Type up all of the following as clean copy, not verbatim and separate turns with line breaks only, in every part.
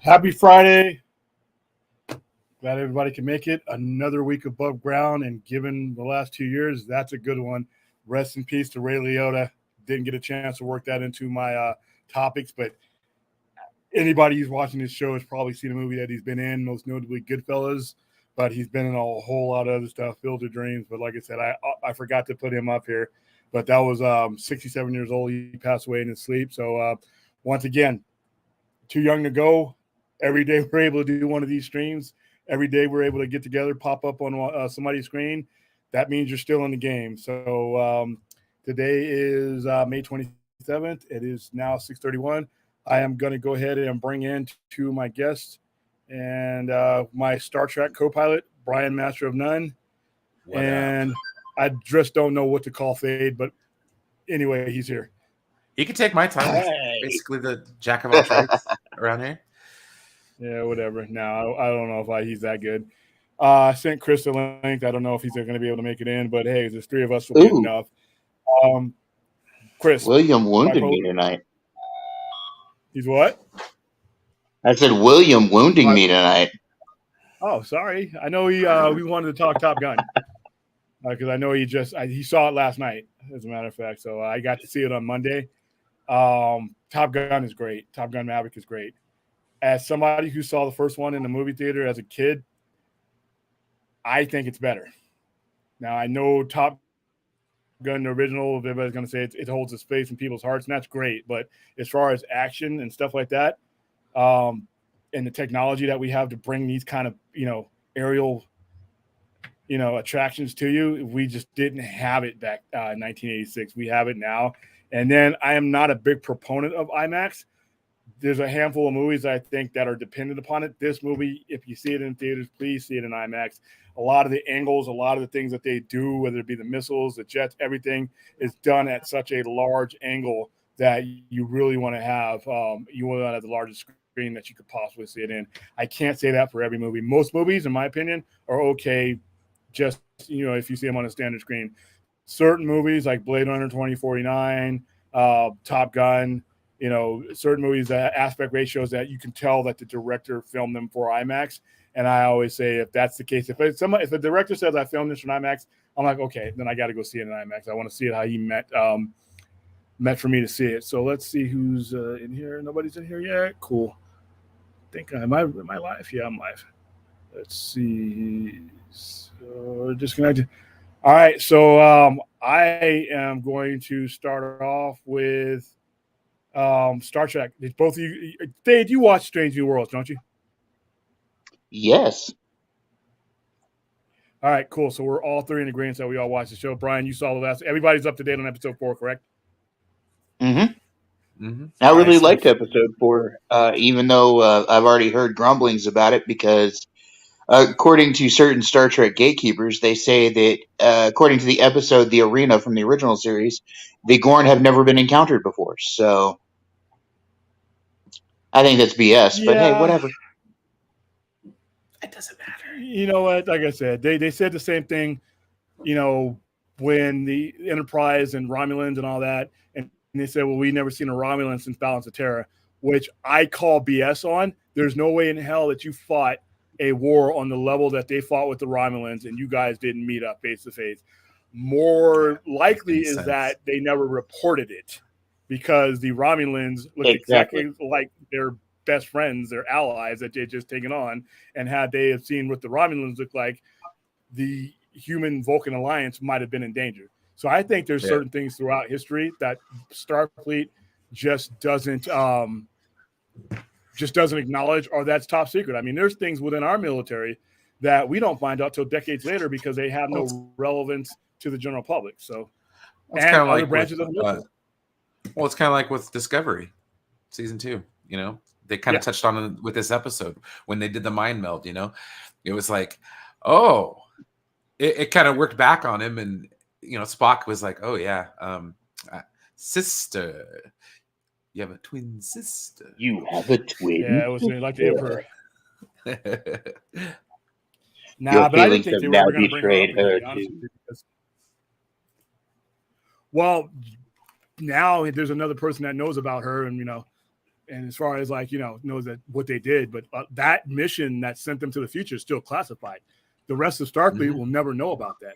Happy Friday. Glad everybody can make it. Another week above ground, and given the last 2 years, that's a good one. Rest in peace to Ray Liotta. Didn't get a chance to work that into my topics, but anybody who's watching this show has probably seen a movie that he's been in, most notably Goodfellas, but he's been in a whole lot of other stuff, Field of Dreams. But like I said, I forgot to put him up here, but that was 67 years old. He passed away in his sleep. So once again, too young to go. Every day we're able to do one of these streams. Every day we're able to get together, pop up on somebody's screen. That means you're still in the game. So today is May 27th. It is now 6:31. I am going to go ahead and bring in to my guest and my Star Trek co-pilot, Brian, Master of None.
What
and
up?
I just don't know what to call Fade, but anyway, he's here.
He can take my time. Hey. Basically the jack of all trades around here.
Yeah, whatever. No, I don't know if he's that good. I sent Chris a link. I don't know if he's going to be able to make it in, but hey, there's three of us will be enough. Chris.
William wounded me tonight.
He's what?
I said William wounding me tonight.
Oh, sorry. I know we wanted to talk Top Gun because I know he saw it last night, as a matter of fact. So I got to see it on Monday. Top Gun is great. Top Gun Maverick is great. As somebody who saw the first one in the movie theater as a kid, I think it's better. Now, I know Top Gun, the original, everybody's going to say it holds a space in people's hearts, and that's great. But as far as action and stuff like that, and the technology that we have to bring these kind of, aerial, attractions to you, we just didn't have it back in 1986. We have it now. And then I am not a big proponent of IMAX. There's a handful of movies I think that are dependent upon it. This movie, if you see it in theaters, please see it in IMAX. A lot of the angles, a lot of the things that they do, whether it be the missiles, the jets, everything is done at such a large angle that you really want to have. You want to have the largest screen that you could possibly see it in. I can't say that for every movie. Most movies, in my opinion, are okay. Just if you see them on a standard screen. Certain movies like Blade Runner 2049, Top Gun. Certain movies that aspect ratios that you can tell that the director filmed them for IMAX. And I always say, if that's the case, if the director says I filmed this for IMAX, I'm like, okay, then I got to go see it in IMAX. I want to see it how he meant for me to see it. So let's see who's in here. Nobody's in here yet. Cool. I think am I live? Yeah, I'm live. Let's see. So disconnected. All right. So I am going to start off with Star Trek. Both of you, Dave, you watch Strange New Worlds, don't you?
Yes.
All right, cool. So we're all three in agreement that we all watched the show. Brian, you saw the last. Everybody's up to date on episode 4, correct?
Mm-hmm. Mm-hmm. I really liked episode 4, even though I've already heard grumblings about it because, according to certain Star Trek gatekeepers, they say that according to the episode "The Arena" from the original series, the Gorn have never been encountered before. So I think that's BS. But hey, whatever.
It doesn't matter.
You know what? Like I said, they said the same thing, when the Enterprise and Romulans and all that, and they said, well, we never seen a Romulan since Balance of Terra, which I call BS on. There's no way in hell that you fought a war on the level that they fought with the Romulans and you guys didn't meet up face to face. More likely is that they never reported it because the Romulans looked exactly like their best friends, their allies that they'd just taken on, and had they have seen what the Romulans looked like, the human Vulcan alliance might have been in danger. So I think there's certain things throughout history that Starfleet just doesn't acknowledge, or that's top secret. I mean, there's things within our military that we don't find out till decades later because they have no relevance to the general public. So,
it's kind of like branches of the military. Well, it's kind of like with Discovery, season 2. They kind of touched on it with this episode when they did the mind meld. It was like, it kind of worked back on him, and Spock was like, oh yeah, sister, you have a twin sister.
You have a twin.
Yeah, it was like the Emperor. But I didn't think they were ever going to bring her up. Well, now there's another person that knows about her, and and as far as like knows that what they did, but that mission that sent them to the future is still classified. The rest of Starfleet will never know about that.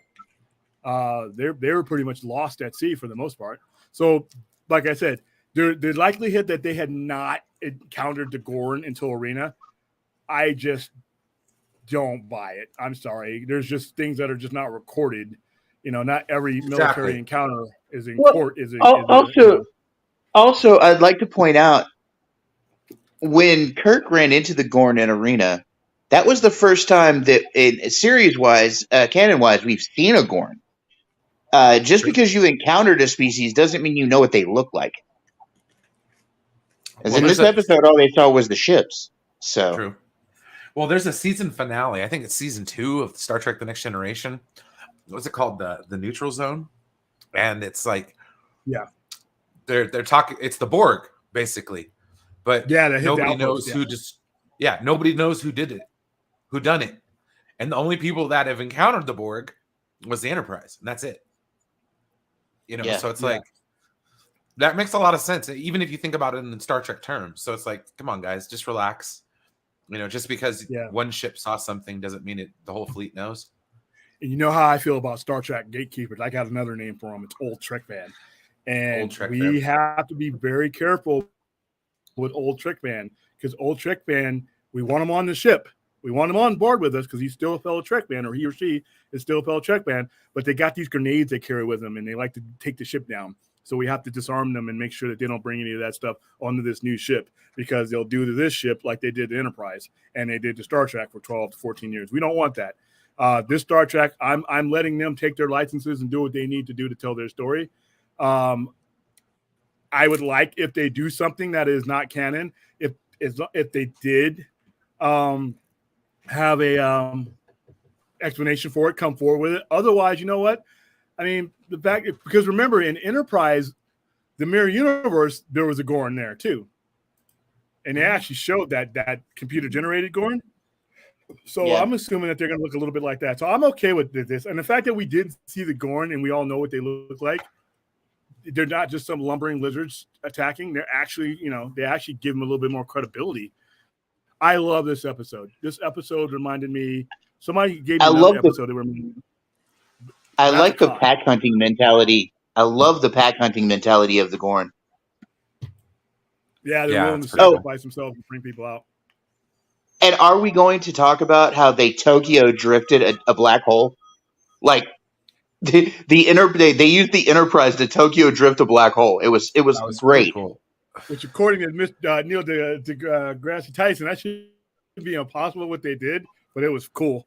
They were pretty much lost at sea for the most part. So, like I said, the likelihood that they had not encountered the Gorn until Arena, I just don't buy it. I'm sorry. There's just things that are just not recorded. Not every military encounter is in court.
Also, I'd like to point out when Kirk ran into the Gorn in Arena, that was the first time that, in series-wise, canon-wise, we've seen a Gorn. Just because you encountered a species doesn't mean you know what they look like. As in this episode, all they saw was the ships. So
true. Well, there's a season finale. I think it's season 2 of Star Trek: The Next Generation. What's it called? The Neutral Zone, and it's like, they're talking. It's the Borg basically, but nobody knows who just. Yeah, nobody knows who did it, who done it, and the only people that have encountered the Borg was the Enterprise, and that's it. So it's like that makes a lot of sense, even if you think about it in Star Trek terms. So it's like, come on, guys, just relax. Just because one ship saw something doesn't mean the whole fleet knows.
And you know how I feel about Star Trek gatekeepers. I got another name for them. It's Old Trek fan. And we have to be very careful with Old Trek fan, because Old Trek fan, we want him on the ship. We want him on board with us because he's still a fellow Trek fan, or he or she is still a fellow Trek fan. But they got these grenades they carry with them, and they like to take the ship down. So we have to disarm them and make sure that they don't bring any of that stuff onto this new ship, because they'll do to this ship like they did to Enterprise and they did to Star Trek for 12 to 14 years. We don't want that. This Star Trek, I'm letting them take their licenses and do what they need to do to tell their story. I would like, if they do something that is not canon, if they did have a explanation for it, come forward with it. Otherwise, you know what? I mean, the fact, because remember, in Enterprise, the Mirror Universe, there was a Gorn there too, and they actually showed that computer generated Gorn. So I'm assuming that they're going to look a little bit like that. So I'm okay with this, and the fact that we did see the Gorn and we all know what they look like. They're not just some lumbering lizards attacking. They're actually, they actually give them a little bit more credibility. I love this episode. This episode reminded me. Somebody gave me another episode.
I like the pack hunting mentality. I love the pack hunting mentality of the Gorn.
Yeah, they're willing to sacrifice themselves and bring people out.
And are we going to talk about how they Tokyo drifted a black hole? Like they used the Enterprise to Tokyo drift a black hole. It was great.
Cool.
Which, according to Neil deGrasse Tyson, that should be impossible what they did, but it was cool.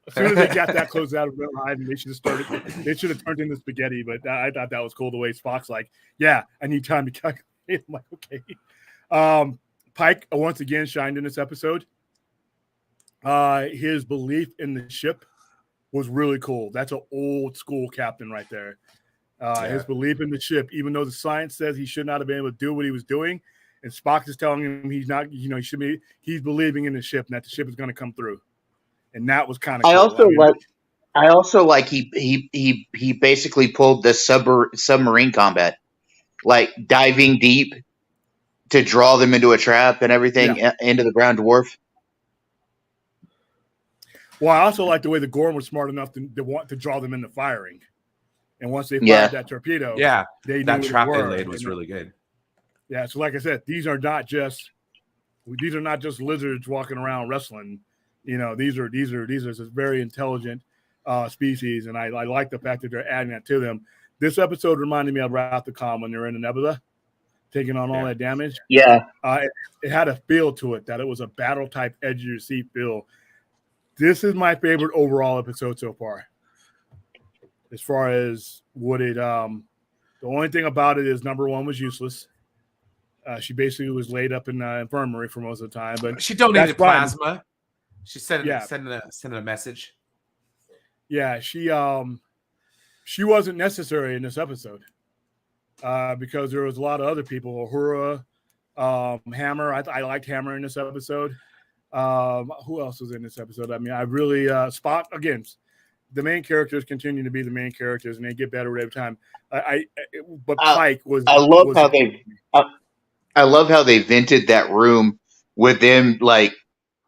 As soon as they got that close out of Red Line, they should have turned into spaghetti. But I thought that was cool the way Spock's like, I need time to calculate. I'm like, okay. Pike once again shined in this episode. His belief in the ship was really cool. That's an old school captain right there. His belief in the ship, even though the science says he should not have been able to do what he was doing, and Spock is telling him he's not, he should be. He's believing in the ship and that the ship is going to come through. And that was kind of cool.
I also like he basically pulled the submarine combat, like diving deep to draw them into a trap and everything into the brown dwarf.
Well, I also like the way the Gorn was smart enough to want to draw them into firing. And once they fired that torpedo,
that trap they laid was really good.
Yeah, so like I said, these are not just lizards walking around wrestling. These are very intelligent species, and I like the fact that they're adding that to them. This episode reminded me of Wrath of Khan when they're in the Nebula, taking on all that damage.
Yeah,
it had a feel to it, that it was a battle type, edge of your seat feel. This is my favorite overall episode so far. As far as what it, the only thing about it is number one was useless. She basically was laid up in the infirmary for most of the time, but
she donated plasma. She sending a message.
Yeah, she wasn't necessary in this episode because there was a lot of other people. Uhura, Hammer. I liked Hammer in this episode. Who else was in this episode? I mean, I really Spock again. The main characters continue to be the main characters, and they get better every time. But Pike was.
I love how they. I love how they vented that room with them like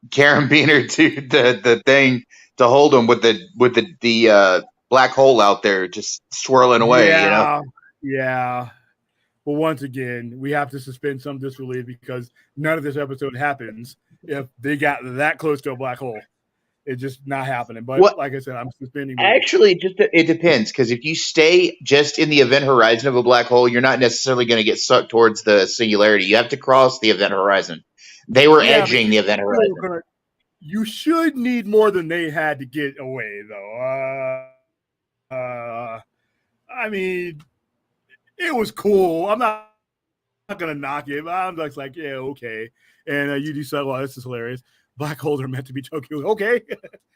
carabiner to the thing to hold him with the black hole out there just swirling away.
Yeah. But once again, we have to suspend some disbelief because none of this episode happens if they got that close to a black hole. It's just not happening. But like I said, I'm suspending.
Actually, it depends, because if you stay just in the event horizon of a black hole, you're not necessarily going to get sucked towards the singularity. You have to cross the event horizon. They were edging the event horizon.
You should need more than they had to get away, though. I mean, it was cool. I'm not going to knock it. But I'm just like, yeah, okay. And you decide, well, this is hilarious. Black holes are meant to be Tokyo. Okay,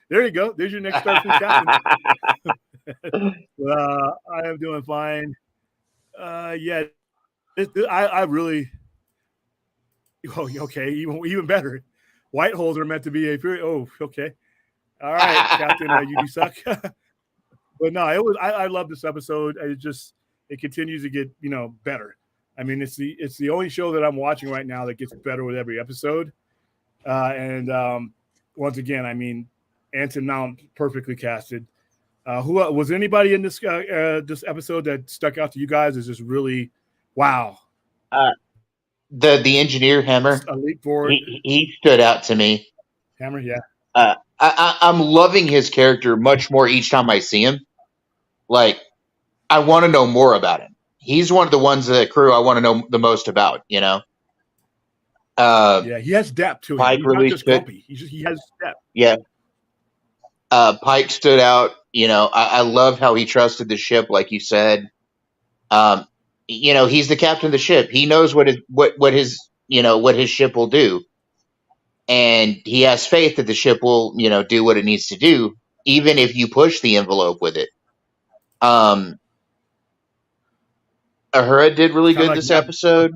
there you go. There's your next Starfleet captain. I am doing fine. Yeah, I really. Oh, okay. Even better. White holes are meant to be a. Oh, okay. All right, Captain. You suck. But no, it was. I love this episode. It continues to get better. I mean, it's the only show that I'm watching right now that gets better with every episode. And once again, I mean, Anson Mount perfectly casted. Who was anybody in this episode that stuck out to you guys? Is just really wow.
The engineer Hammer, he stood out to me.
Hammer, yeah.
I'm loving his character much more each time I see him. Like, I want to know more about him. He's one of the ones of the crew I want to know the most about.
Yeah, he has depth to him.
Pike
He's
really
not just grumpy. He has depth.
Yeah. Pike stood out. I love how he trusted the ship, like you said. He's the captain of the ship. He knows what his ship will do, and he has faith that the ship will do what it needs to do, even if you push the envelope with it. Uhura did really good this episode.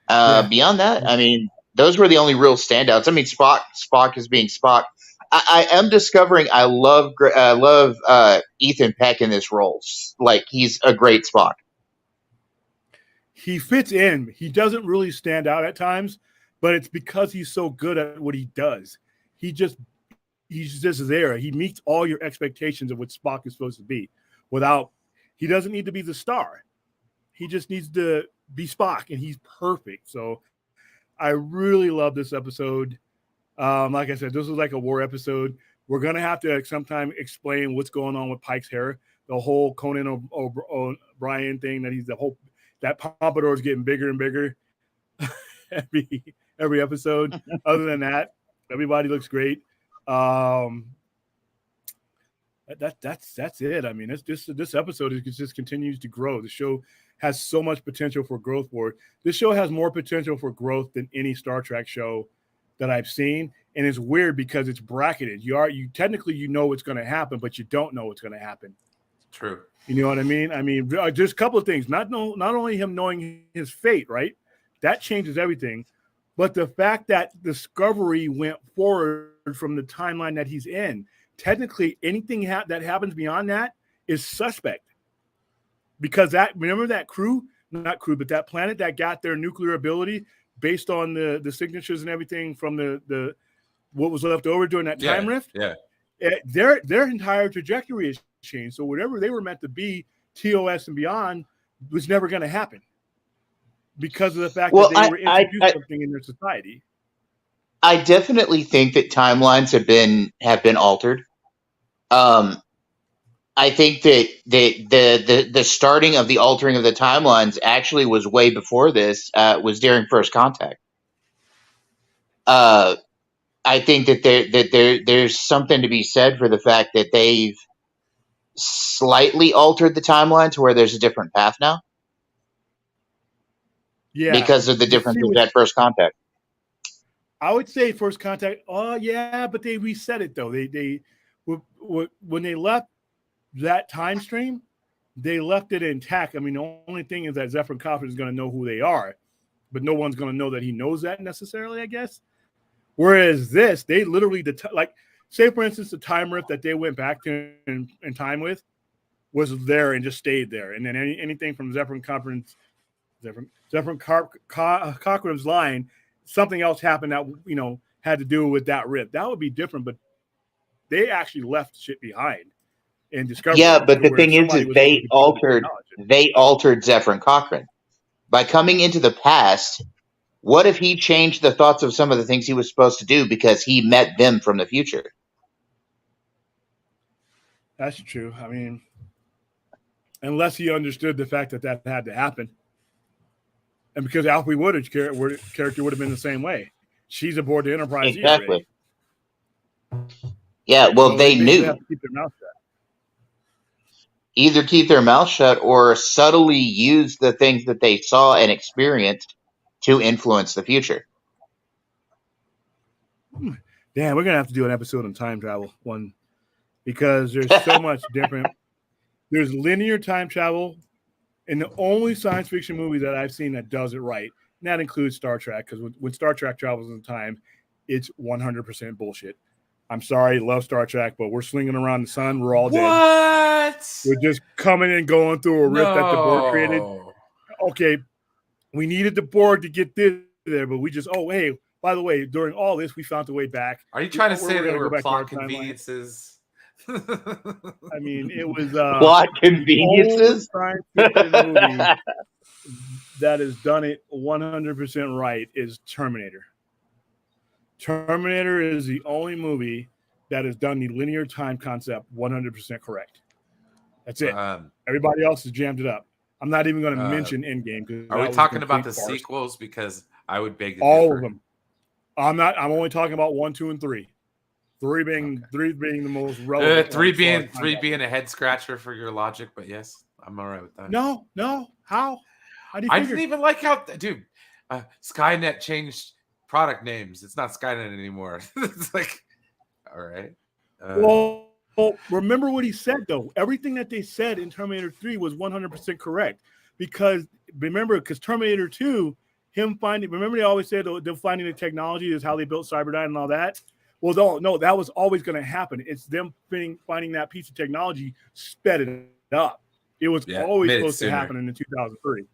Beyond that, I mean, those were the only real standouts. I mean, Spock is being Spock. I am discovering I love Ethan Peck in this role. Like, he's a great Spock.
He fits in. He doesn't really stand out at times, but it's because he's so good at what he does. He's just there. He meets all your expectations of what Spock is supposed to be. He doesn't need to be the star. He just needs to be Spock, and he's perfect. So I really love this episode. Like I said, this was like a war episode. We're going to have to sometime explain what's going on with Pike's hair. The whole Conan O'Brien thing, that pompadour is getting bigger and bigger every episode. Other than that, everybody looks great. That's it. I mean, this episode just continues to grow. The show has so much potential for growth for it. This show has more potential for growth than any Star Trek show that I've seen. And it's weird because it's bracketed. You technically know what's going to happen, but you don't know what's going to happen.
True.
You know what I mean? I mean, there's a couple of things. Not only him knowing his fate, right? That changes everything. But the fact that Discovery went forward from the timeline that he's in, technically anything that happens beyond that is suspect. Because remember that that planet that got their nuclear ability based on the signatures and everything from the what was left over during that time rift.
Yeah.
Their entire trajectory has changed. So whatever they were meant to be, TOS and beyond, was never going to happen because of the fact that they were introduced something in their society.
I definitely think that timelines have been altered. I think that the starting of the altering of the timelines actually was way before this. Was during First Contact. I think that there's something to be said for the fact that they've slightly altered the timeline to where there's a different path now.
Yeah,
because of the differences at First Contact.
I would say First Contact. Oh yeah, but they reset it though. They when they left that time stream, they left it intact. I mean, the only thing is that Zephyr Coffer is going to know who they are, but no one's going to know that he knows that necessarily, I guess. Whereas this, they literally say for instance, the time rift that they went back to in time with was there and just stayed there, and then anything from Zephyr Conference Cochran's line, something else happened that had to do with that rip. That would be different, but they actually left shit behind in Discovery.
Yeah, but the thing is they altered Zephyr Cochrane by coming into the past. What if he changed the thoughts of some of the things he was supposed to do because he met them from the future?
That's true. I mean, unless he understood the fact that had to happen. And because Alfre Woodard's character would have been the same way. She's aboard the Enterprise.
Exactly. Yeah, well, so they knew.
Have to keep their mouth shut.
Either keep their mouth shut or subtly use the things that they saw and experienced to influence the future.
Damn, we're going to have to do an episode on time travel one because there's so much different. There's linear time travel, and the only science fiction movie that I've seen that does it right, and that includes Star Trek, because when Star Trek travels in time, it's 100% bullshit. I'm sorry, love Star Trek, but we're slinging around the sun. We're all dead.
What?
We're just coming and going through a rift that the Borg created. Okay, we needed the Borg to get this there, but we just, hey, by the way, during all this, we found the way back.
Are you trying to say there were plot conveniences?
I mean, it was
plot conveniences.
Science fiction movie that has done it 100% right is Terminator. Terminator is the only movie that has done the linear time concept 100% correct. That's it. Everybody else has jammed it up. I'm not even going to mention Endgame.
Are we talking about the sequels? Because I would beg to
all
differ.
of them. I'm not. I'm only talking about 1, 2, and 3. Three being the most relevant.
Three being a head scratcher for your logic, but yes, I'm all right with that.
No. How do you figure?
I didn't even like how, dude. Skynet changed product names. It's not Skynet anymore. It's like, all right.
Well, remember what he said though. Everything that they said in Terminator 3 was 100% correct because Terminator 2, remember they always said they're finding the technology is how they built Cyberdyne and all that. Well, no, that was always going to happen. It's them finding that piece of technology, sped it up. It was always supposed to happen in 2003.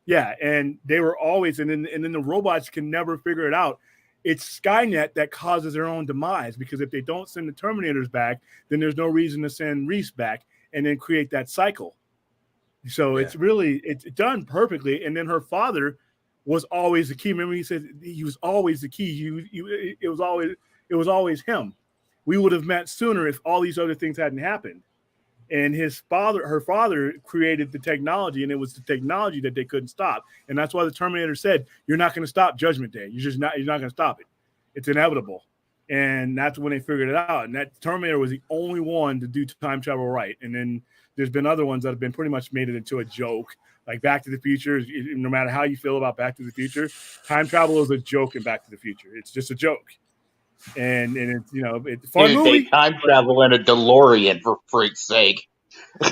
Yeah, and they were always, and then the robots can never figure it out. It's Skynet that causes their own demise because if they don't send the Terminators back, then there's no reason to send Reese back and then create that cycle. So it's done perfectly. And then her father was always the key. Remember, he said he was always the key. It was always him. We would have met sooner if all these other things hadn't happened. And her father created the technology, and it was the technology that they couldn't stop. And that's why the Terminator said, "You're not going to stop Judgment Day. You're not going to stop it. It's inevitable." And that's when they figured it out. And that Terminator was the only one to do time travel right. And then there's been other ones that have been pretty much made it into a joke, like Back to the Future. No matter how you feel about Back to the Future, time travel is a joke in Back to the Future. It's just a joke. And it's it's a fun movie.
They time travel in a DeLorean for freak's sake.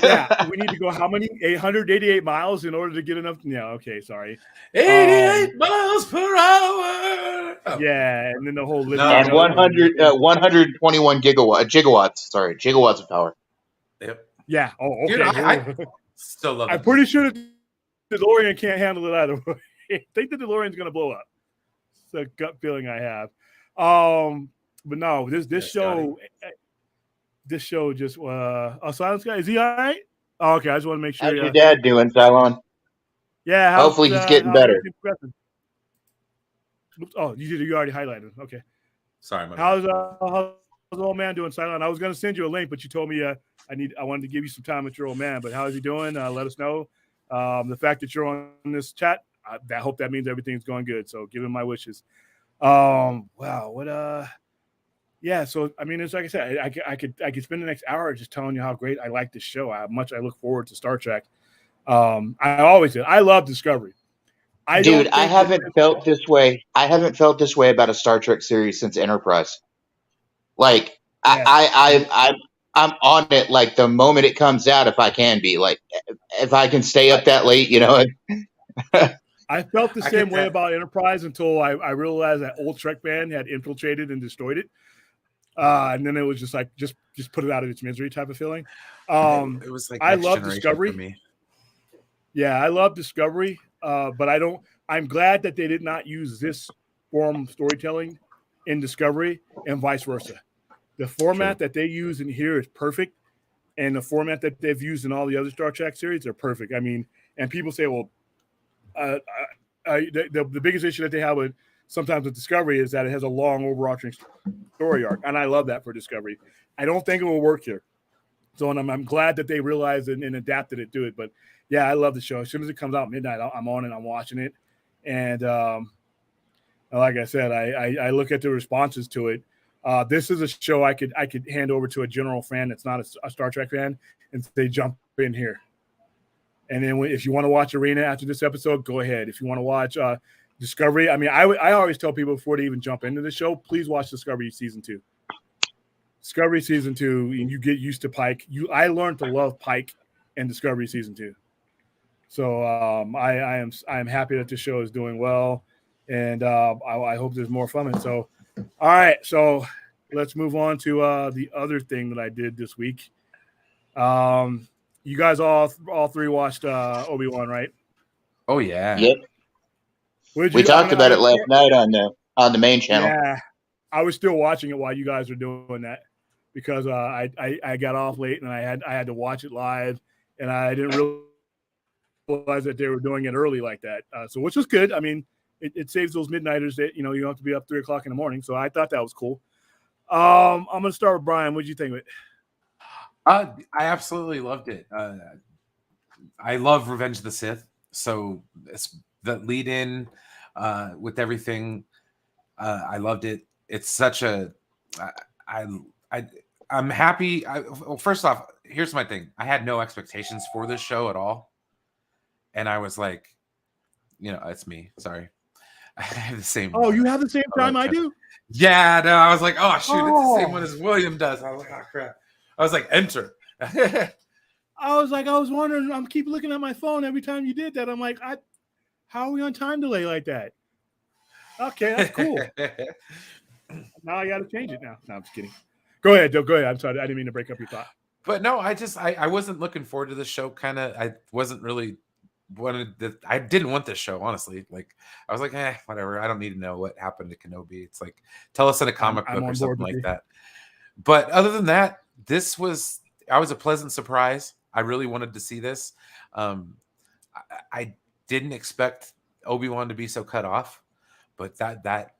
Yeah, we need to go how many 888 miles in order to get enough. Yeah, okay, sorry.
88 miles per hour.
Yeah, and then the whole
and 121 gigawatts. Sorry, gigawatts of power.
Yep.
Yeah. Oh, okay.
Dude, I still love it.
I'm pretty sure the DeLorean can't handle it either. I think the DeLorean's going to blow up. It's a gut feeling I have. But no, this show just Silence Guy, is he all right? Oh, okay, I just want to make sure.
How's your dad doing, Cylon?
Yeah,
hopefully he's getting better.
Oh, you already highlighted. Okay,
sorry.
How's the old man doing, Cylon? I was going to send you a link, but you told me I wanted to give you some time with your old man. But how is he doing? Let us know. The fact that you're on this chat, I hope that means everything's going good. So give him my wishes. Wow, what yeah, so I mean, it's like I said, I could spend the next hour just telling you how great I like this show, how much I look forward to Star Trek. I always did. I love Discovery. I
haven't felt this way. I haven't felt this way about a Star Trek series since Enterprise. Like I'm on it like the moment it comes out, if I can be, like if I can stay up that late,
I felt the same way about Enterprise until I realized that old Trek band had infiltrated and destroyed it. And then it was just like, just put it out of its misery type of feeling.
It was like,
I love Discovery.
For me.
Yeah, I love Discovery. but I don't. I'm glad that they did not use this form of storytelling in Discovery and vice versa. The format that they use in here is perfect, and the format that they've used in all the other Star Trek series are perfect. I mean, and people say, well, the biggest issue that they have with sometimes with Discovery is that it has a long overarching story arc, and I love that for Discovery. I don't think it will work here. So and I'm glad that they realized and adapted it to it. But yeah, I love the show. As soon as it comes out midnight, I'm on it. I'm watching it, and like I said, I look at the responses to it. This is a show I could hand over to a general fan that's not a Star Trek fan and say jump in here. And then if you want to watch Arena after this episode, go ahead. If you want to watch Discovery, I mean, I always tell people before they even jump into the show, please watch Discovery season 2. Discovery season 2, and you get used to Pike. I learned to love Pike in Discovery season 2. So I am happy that the show is doing well, and I hope there's more from it. So, all right, so let's move on to the other thing that I did this week. You guys all three watched Obi Wan, right?
Oh yeah.
Yep. We talked about it last night on the main channel.
Yeah, I was still watching it while you guys were doing that because I got off late and I had to watch it live, and I didn't realize that they were doing it early like that. So which was good. I mean, it saves those midnighters that you don't have to be up 3 o'clock in the morning. So I thought that was cool. I'm gonna start with Brian. What did you think of it?
I absolutely loved it. I love Revenge of the Sith, so it's the lead in with everything. I loved it. It's such a. I'm happy. Well, first off, here's my thing. I had no expectations for this show at all, and I was like, it's me. Sorry, I have the same.
Oh, you have the same time I do?
Yeah, no, I was like, oh shoot, it's the same one as William does. I was like, oh crap. I was like, enter.
I was wondering. I'm keep looking at my phone every time you did that. I'm like, how are we on time delay like that? Okay, that's cool. Now I got to change it now. No, I'm just kidding. Go ahead, Joe. Go ahead. I'm sorry. I didn't mean to break up your thought.
But no, I wasn't looking forward to the show. I wasn't really I didn't want this show, honestly. Like, I was like, whatever. I don't need to know what happened to Kenobi. It's like, tell us in a comic book or something like that. But other than that, I was a pleasant surprise. I really wanted to see this. I didn't expect Obi Wan to be so cut off, but that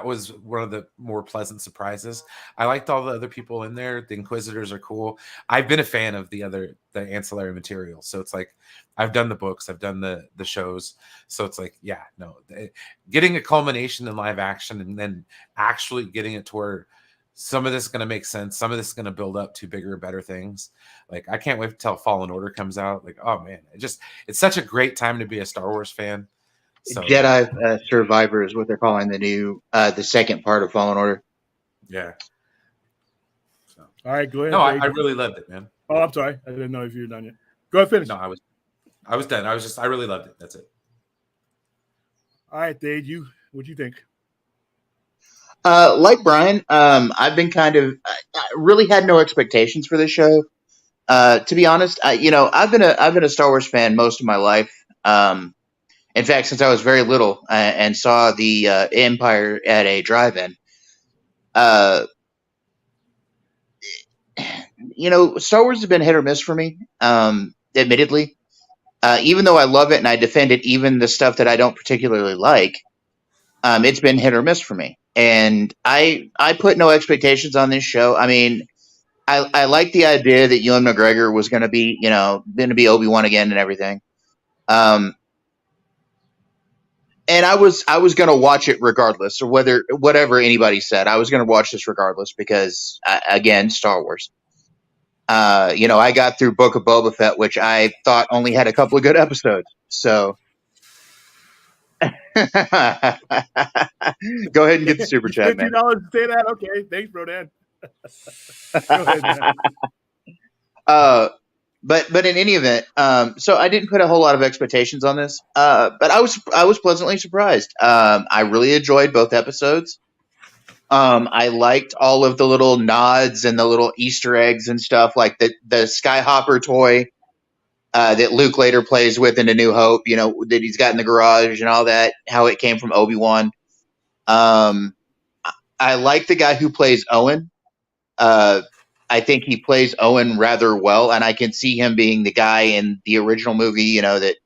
was one of the more pleasant surprises. I liked all the other people in there. The Inquisitors are cool. I've been a fan of the ancillary material. So it's like, I've done the books, I've done the shows. So it's like, getting a culmination in live action and then actually getting it to where some of this is going to make sense. Some of this is going to build up to bigger, better things. Like, I can't wait till Fallen Order comes out. Like, oh man, it's such a great time to be a Star Wars fan. So,
Jedi Survivor is what they're calling the second part of Fallen Order.
Yeah.
So, all right, go ahead.
No, I really loved it, man.
Oh, I'm sorry. I didn't know if you were done yet. Go ahead, finish.
No, I was done. I really loved it. That's it.
All right, Dave, what'd you think?
Like Brian, I've been I really had no expectations for this show. To be honest, I've been a Star Wars fan most of my life. In fact, since I was very little and saw the Empire at a drive-in, Star Wars has been hit or miss for me. Admittedly, even though I love it and I defend it, even the stuff that I don't particularly like, it's been hit or miss for me. And I put no expectations on this show. I mean, I like the idea that Ewan McGregor was going to be, Obi Wan again and everything. And I was going to watch it regardless, or whatever anybody said. I was going to watch this regardless because, again, Star Wars. I got through Book of Boba Fett, which I thought only had a couple of good episodes. So go ahead and get the super chat, man.
$50 to say that? Okay, thanks, Rodan. Go ahead,
man. But in any event, so I didn't put a whole lot of expectations on this, but I was pleasantly surprised. I really enjoyed both episodes. I liked all of the little nods and the little Easter eggs and stuff, like the Skyhopper toy. that Luke later plays with in A New Hope. You know, that he's got in the garage and all that. How it came from Obi Wan. I like the guy who plays Owen. I think he plays Owen rather well, and I can see him being the guy in the original movie. You know that.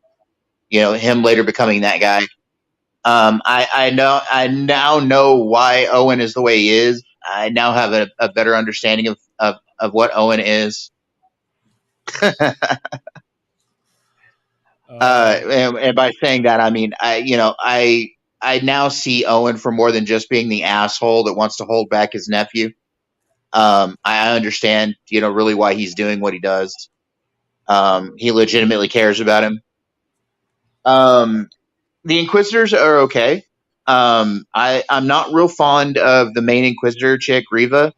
You know him later becoming that guy. I now know why Owen is the way he is. I now have a better understanding of what Owen is. And by saying that, I mean I now see Owen for more than just being the asshole that wants to hold back his nephew. I understand, really why he's doing what he does. He legitimately cares about him. The Inquisitors are okay. I'm not real fond of the main Inquisitor chick, Riva,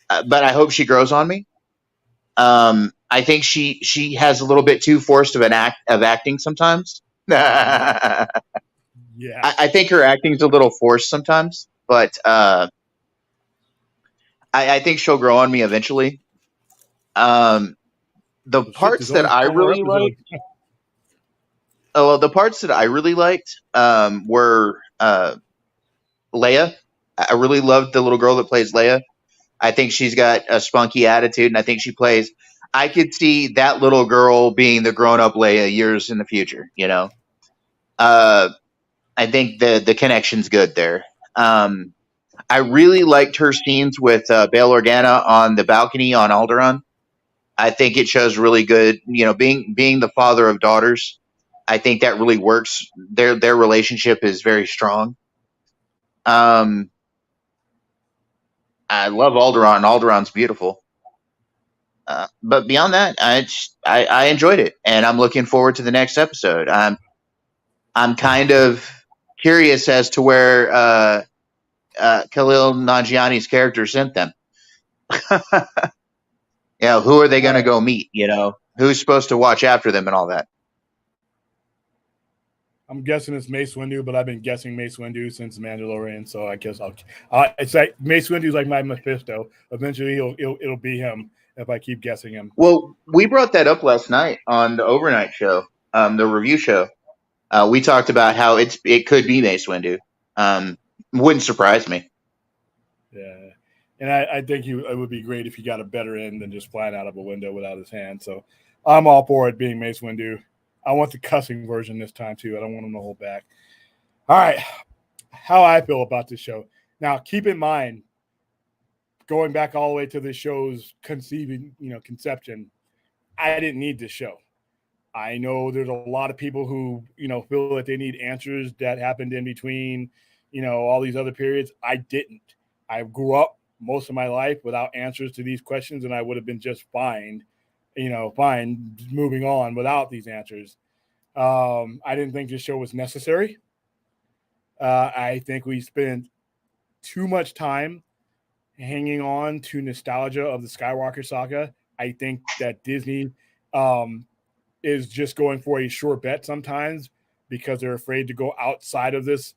but I hope she grows on me. I think she has a little bit too forced of acting sometimes.
Yeah.
I think her acting is a little forced sometimes, but I think she'll grow on me eventually. The parts that I really liked. Oh, well, the parts that I really liked were Leia. I really loved the little girl that plays Leia. I think she's got a spunky attitude, and I think she plays. I could see that little girl being the grown-up Leia years in the future. I think the connection's good there. I really liked her scenes with Bail Organa on the balcony on Alderaan. I think it shows really good, being the father of daughters. I think that really works. Their relationship is very strong. I love Alderaan. Alderaan's beautiful. But beyond that, I enjoyed it, and I'm looking forward to the next episode. I'm kind of curious as to where Khalil Nanjiani's character sent them. Who are they going to go meet? Who's supposed to watch after them and all that?
I'm guessing it's Mace Windu, but I've been guessing Mace Windu since Mandalorian, so I guess it's like Mace Windu's like my Mephisto. Eventually, it'll be him if I keep guessing him.
Well, we brought that up last night on the overnight show, the review show. We talked about how it could be Mace Windu. Wouldn't surprise me.
Yeah, and I think it would be great if he got a better end than just flying out of a window without his hand. So I'm all for it being Mace Windu. I want the cussing version this time too. I don't want him to hold back. All right, how I feel about this show. Now, keep in mind, going back all the way to the show's conception, I didn't need this show. I know there's a lot of people who, feel that they need answers that happened in between, all these other periods. I didn't. I grew up most of my life without answers to these questions, and I would have been just fine, fine moving on without these answers. I didn't think this show was necessary. I think we spent too much time hanging on to nostalgia of the Skywalker saga. I think that Disney is just going for a sure bet sometimes because they're afraid to go outside of this,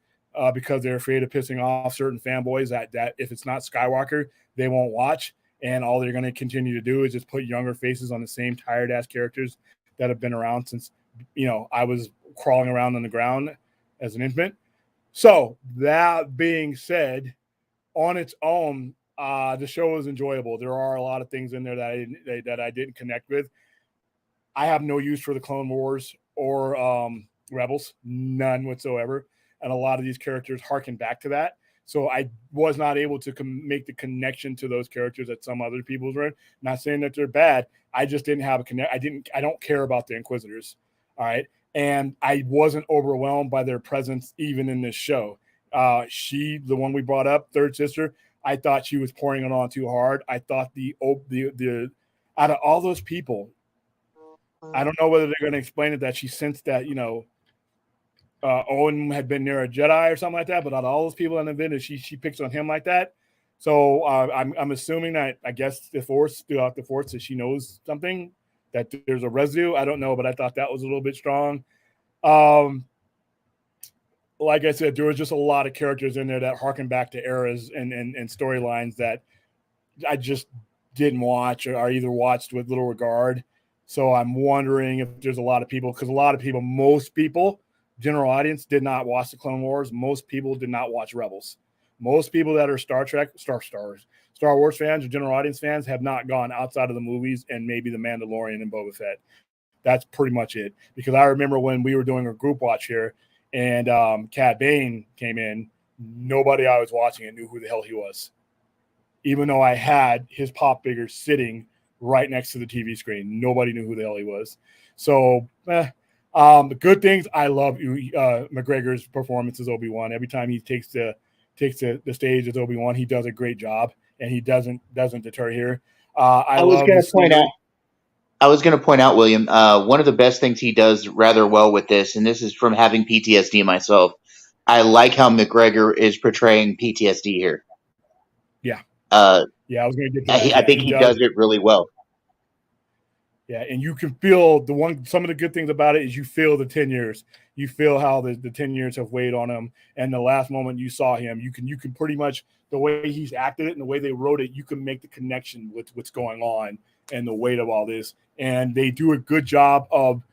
because they're afraid of pissing off certain fanboys that if it's not Skywalker, they won't watch. And all they're going to continue to do is just put younger faces on the same tired-ass characters that have been around since, I was crawling around on the ground as an infant. So that being said, on its own, the show is enjoyable. There are a lot of things in there that I didn't connect with. I have no use for the Clone Wars or Rebels, none whatsoever. And a lot of these characters harken back to that. So I was not able to make the connection to those characters that some other people were. Not saying that they're bad. I just didn't have a connect. I don't care about the Inquisitors. All right. And I wasn't overwhelmed by their presence even in this show. The one we brought up, third sister, I thought she was pouring it on too hard. I thought the out of all those people, I don't know whether they're going to explain it that she sensed that, Owen had been near a Jedi or something like that, but out of all those people in the video, she picks on him like that. So I'm assuming that I guess throughout the Force that she knows something, that there's a residue. I don't know, but I thought that was a little bit strong. Like I said, there was just a lot of characters in there that harken back to eras and storylines that I just didn't watch or either watched with little regard. So I'm wondering if there's a lot of people, because most people, general audience, did not watch the Clone Wars. Most people did not watch Rebels. Most people that are Star Wars fans or general audience fans have not gone outside of the movies and maybe The Mandalorian and Boba Fett. That's pretty much it. Because I remember when we were doing a group watch here and Cad Bane came in, nobody I was watching it knew who the hell he was. Even though I had his pop figure sitting right next to the TV screen, nobody knew who the hell he was. So, the good things, I love McGregor's performance as Obi Wan. Every time he takes the stage as Obi Wan, he does a great job, and he doesn't deter here. I was going
to point out, William, one of the best things he does rather well with this, and this is from having PTSD myself. I like how McGregor is portraying PTSD here.
Yeah.
I
was going to get to that.
I think he does it really well.
Yeah, and you can feel some of the good things about it is you feel the 10 years. You feel how the 10 years have weighed on him. And the last moment you saw him, you can pretty much, the way he's acted it and the way they wrote it, you can make the connection with what's going on and the weight of all this. And they do a good job of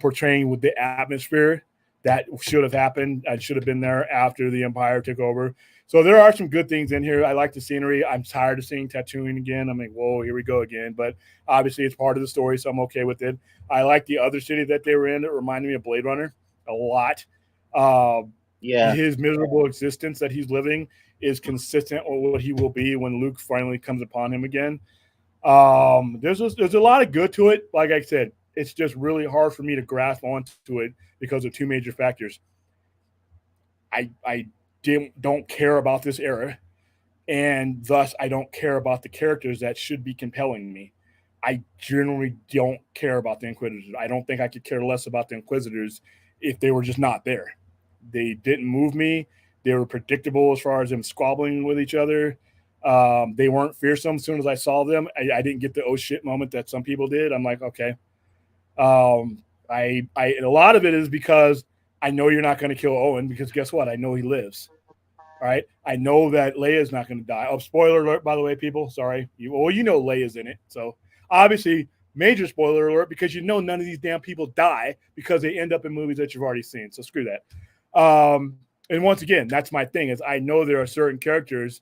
portraying with the atmosphere that should have happened and should have been there after the Empire took over. So there are some good things in here. I like the scenery. I'm tired of seeing Tatooine again. I'm like, whoa, here we go again. But obviously it's part of the story, so I'm okay with it. I like the other city that they were in. It reminded me of Blade Runner a lot. His miserable existence that he's living is consistent with what he will be when Luke finally comes upon him again. There's a lot of good to it. Like I said, it's just really hard for me to grasp onto it because of two major factors. I don't care about this era, and thus I don't care about the characters that should be compelling me. I generally don't care about the Inquisitors. I don't think I could care less about the Inquisitors if they were just not there. They didn't move me. They were predictable as far as them squabbling with each other. They weren't fearsome. As soon as I saw them, I didn't get the oh shit moment that some people did. I'm like, okay. A lot of it is because I know you're not going to kill Owen, because guess what? I know he lives. All right. I know that Leia's not going to die. Oh, spoiler alert, by the way, people. Sorry. You know Leia's in it. So obviously, major spoiler alert, because you know none of these damn people die because they end up in movies that you've already seen. So screw that. And once again, that's my thing, is I know there are certain characters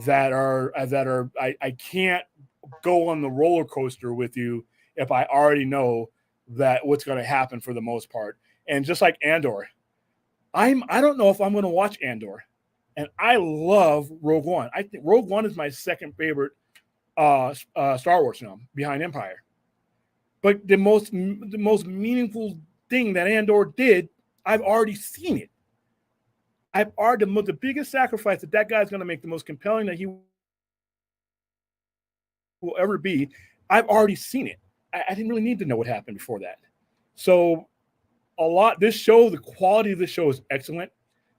that are I can't go on the roller coaster with you if I already know that what's going to happen for the most part. And just like Andor, I don't know if I'm going to watch Andor. And I love Rogue One. I think Rogue One is my second favorite Star Wars film behind Empire. But the most meaningful thing that Andor did, I've already seen it. The biggest sacrifice that guy's going to make, the most compelling that he will ever be, I've already seen it. I didn't really need to know what happened before that. So the quality of this show is excellent.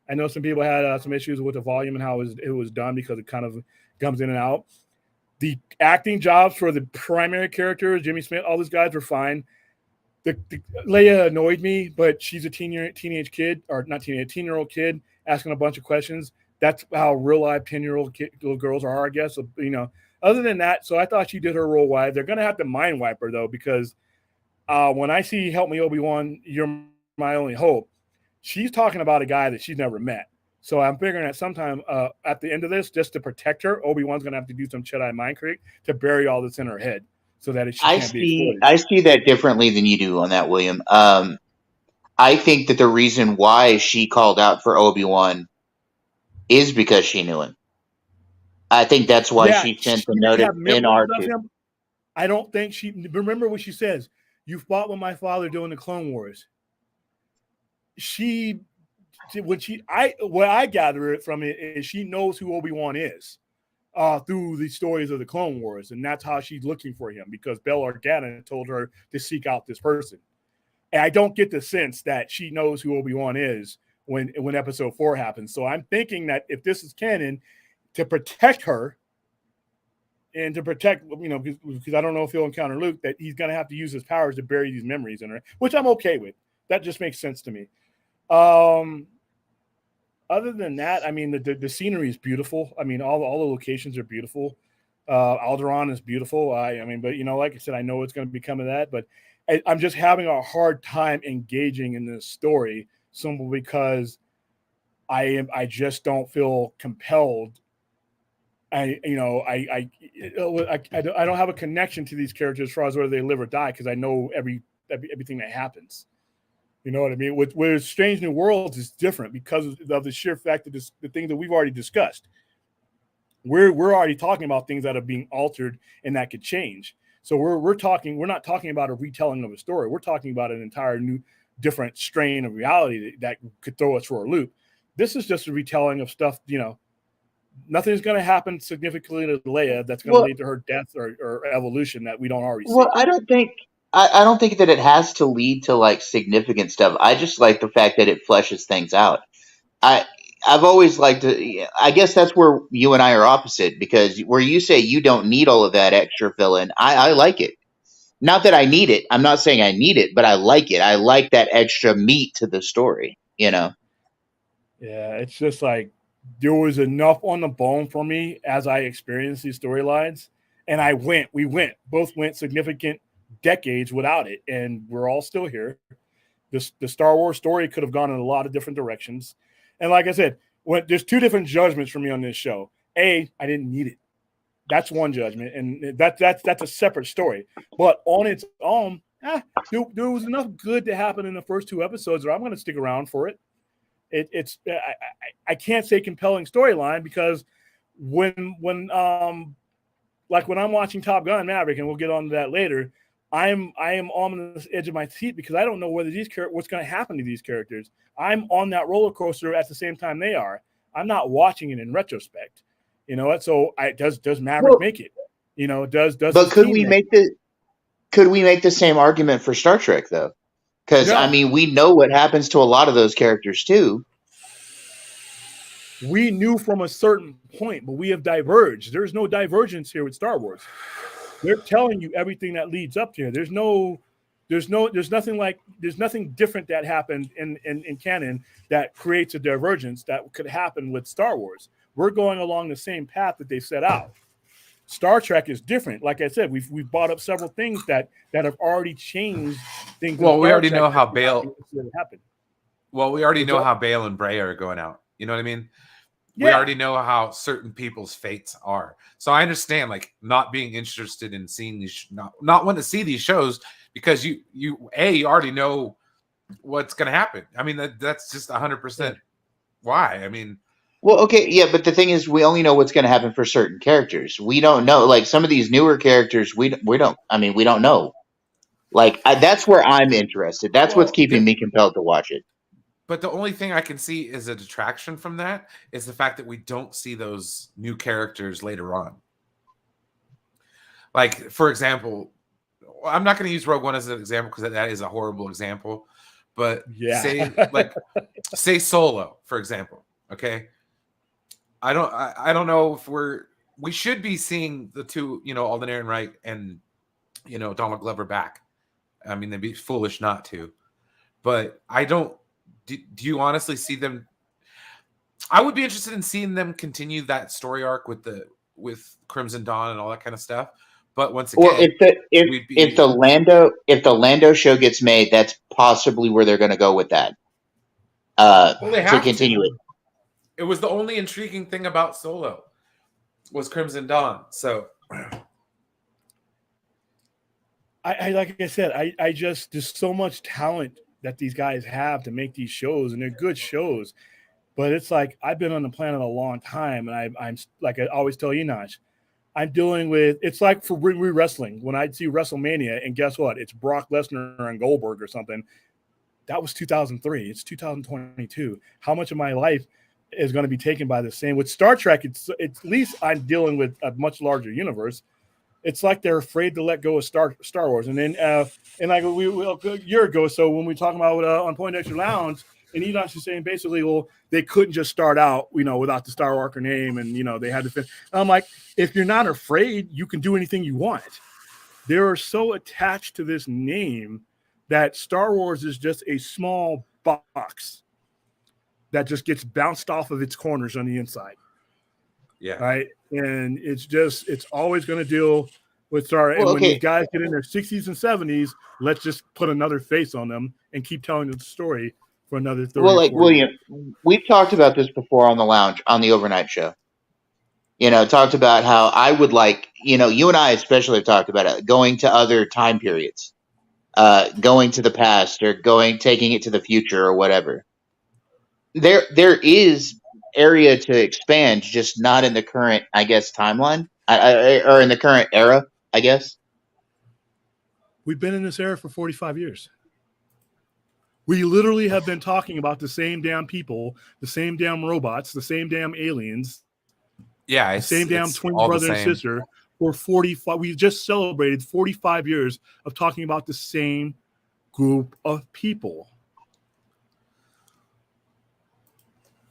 I know some people had some issues with the volume and how it was done because it kind of comes in and out. The acting jobs for the primary characters, Jimmy Smith, all those guys were fine. Leia annoyed me, but she's a teenage kid, or not teenage, 10-year-old kid asking a bunch of questions. That's how real life 10-year-old little girls are, I guess. So, other than that, so I thought she did her role well. They're going to have to mind wipe her, though, because when I see Help Me, Obi-Wan, You're My Only Hope, she's talking about a guy that she's never met. So I'm figuring that sometime at the end of this, just to protect her, Obi-Wan's going to have to do some Jedi mind trick to bury all this in her head so that she can't be exploited.
I see that differently than you do on that, William. I think that the reason why she called out for Obi-Wan is because she knew him. I think that's why she sent the note in R2.
I don't think remember what she says. You fought with my father during the Clone Wars. What I gather it from it is she knows who Obi-Wan is through the stories of the Clone Wars, and that's how she's looking for him, because Bail Organa told her to seek out this person. And I don't get the sense that she knows who Obi-Wan is when Episode 4 happens. So I'm thinking that if this is canon, to protect her and to protect, because I don't know if he'll encounter Luke, that he's going to have to use his powers to bury these memories in her, which I'm okay with. That just makes sense to me. Other than that, I mean, the scenery is beautiful. I mean, all the locations are beautiful. Alderaan is beautiful. I mean, but like I said, I know it's going to be coming to that, but I'm just having a hard time engaging in this story simply because I just don't feel compelled. I don't have a connection to these characters as far as whether they live or die because I know everything that happens. You know what I mean? With Strange New Worlds is different because of the sheer fact that the things that we've already discussed. We're already talking about things that are being altered and that could change. So we're not talking about a retelling of a story. We're talking about an entire new, different strain of reality that could throw us for a loop. This is just a retelling of stuff. Nothing's going to happen significantly to Leia that's going to lead to her death or evolution that we don't already see.
Well, I don't think that it has to lead to like significant stuff. I just like the fact that it fleshes things out. I've always liked to. I guess that's where you and I are opposite because where you say you don't need all of that extra fill in, I like it. Not that I need it. I'm not saying I need it, but I like it. I like that extra meat to the story.
Yeah, it's just like there was enough on the bone for me as I experienced these storylines, and we both went significant decades without it, and we're all still here. The Star Wars story could have gone in a lot of different directions, and like I said, there's two different judgments for me on this show. I didn't need it. That's one judgment, and that's a separate story. But on its own, there was enough good to happen in the first two episodes that I'm going to stick around for it. I can't say compelling storyline because when I'm watching Top Gun Maverick, and we'll get on to that later, I am on the edge of my seat because I don't know whether what's going to happen to these characters. I'm on that roller coaster at the same time they are. I'm not watching it in retrospect. You know what? So does Maverick make it? But
could we make the same argument for Star Trek though? Because I mean, we know what happens to a lot of those characters too.
We knew from a certain point, but we have diverged. There's no divergence here with Star Wars. They're telling you everything that leads up to here. There's nothing different that happened in canon that creates a divergence that could happen with Star Wars. We're going along the same path that they set out. Star Trek is different. Like I said, we've brought up several things that have already changed things.
Well, we already know how Bail
happened.
Well, we already know how Bail and Bray are going out. You know what I mean? Yeah. We already know how certain people's fates are. So I understand like not being interested in seeing these, not wanting to see these shows because you already know what's going to happen. I mean, that's just 100% why. I mean,
well, okay, yeah, but the thing is, we only know what's going to happen for certain characters. We don't know, like some of these newer characters. We don't. I mean, we don't know. Like that's where I'm interested. That's what's keeping me compelled to watch it.
But the only thing I can see is a detraction from that is the fact that we don't see those new characters later on. Like, for example, I'm not going to use Rogue One as an example because that is a horrible example. But say Solo, for example. Okay. I don't know if we should be seeing the two, Alden Ehrenreich and, Donald Glover back. I mean, they'd be foolish not to. But I don't. Do you honestly see them? I would be interested in seeing them continue that story arc with Crimson Dawn and all that kind of stuff. But once again,
if the Lando show gets made, that's possibly where they're going to go with that. To continue it.
It was the only intriguing thing about Solo was Crimson Dawn. So,
I like I said, I just there's so much talent that these guys have to make these shows, and they're good shows. But it's like I've been on the planet a long time, and I'm like I always tell Enoch, I'm dealing with. It's like for wrestling when I'd see WrestleMania, and guess what? It's Brock Lesnar and Goldberg or something. That was 2003. It's 2022. How much of my life is going to be taken by the same? With Star Trek, it's at least I'm dealing with a much larger universe. It's like they're afraid to let go of Star Wars. And then, and like a year ago, so when we talking about on Poindexter Lounge, and Enoch is saying basically, well, they couldn't just start out, without the Star Walker name, and they had to fit. I'm like, if you're not afraid, you can do anything you want. They're so attached to this name that Star Wars is just a small box that just gets bounced off of its corners on the inside.
Yeah.
Right. And it's always going to deal with Star.
Well,
and when
okay.
these guys get in their 60s and 70s, let's just put another face on them and keep telling the story for another 30
Well,
or
like
40 years.
William, we've talked about this before on the lounge on the overnight show. Talked about how I would like, you and I especially have talked about it, going to other time periods, going to the past or taking it to the future or whatever. There is area to expand, just not in the current, I guess, timeline, or in the current era, I guess.
We've been in this era for 45 years. We literally have been talking about the same damn people, the same damn robots, the same damn aliens,
Yeah,
the same damn twin
all
brother
the
and
same.
sister for 45. We just celebrated 45 years of talking about the same group of people.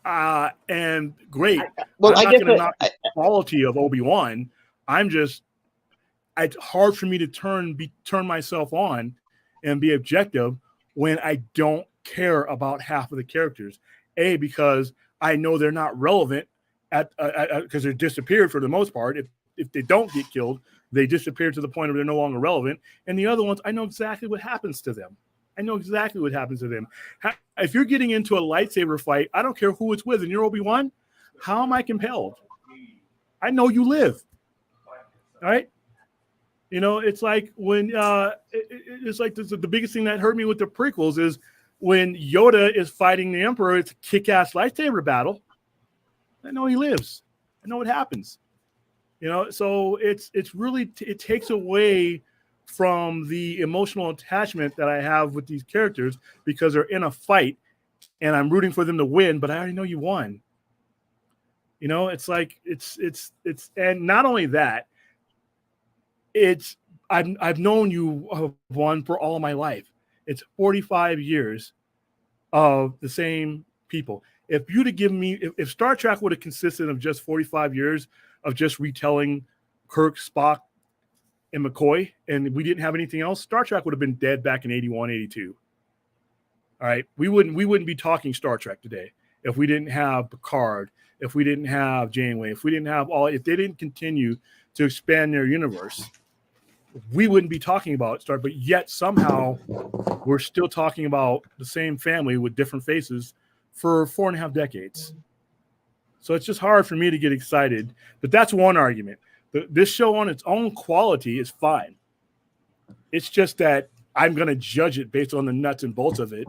And great.
Well,
I'm
I
not
guess
going to knock the quality of Obi Wan. It's hard for me to turn myself on and be objective when I don't care about half of the characters. Because I know they're not relevant because they're disappeared for the most part. If they don't get killed, they disappear to the point where they're no longer relevant. And the other ones, I know exactly what happens to them. If you're getting into a lightsaber fight, I don't care who it's with, and you're Obi-Wan, how am I compelled? I know you live. All right? It's like when it's like the biggest thing that hurt me with the prequels is when Yoda is fighting the Emperor. It's a kick-ass lightsaber battle. I know he lives. I know what happens. So it's really it takes away from the emotional attachment that I have with these characters because they're in a fight and I'm rooting for them to win, but I already know you won. It's like it's and not only that, I've known you one for all of my life. It's 45 years of the same people. If you'd have given me, if Star Trek would have consisted of just 45 years of just retelling Kirk, Spock, and McCoy, and we didn't have anything else, Star Trek would have been dead back in 81, 82. All right. We wouldn't be talking Star Trek today if we didn't have Picard, if we didn't have Janeway, if they didn't continue to expand their universe, we wouldn't be talking about Star Trek. But yet somehow we're still talking about the same family with different faces for 4.5 decades. So it's just hard for me to get excited. But that's one argument. This show on its own quality is fine. It's just that I'm going to judge it based on the nuts and bolts of it,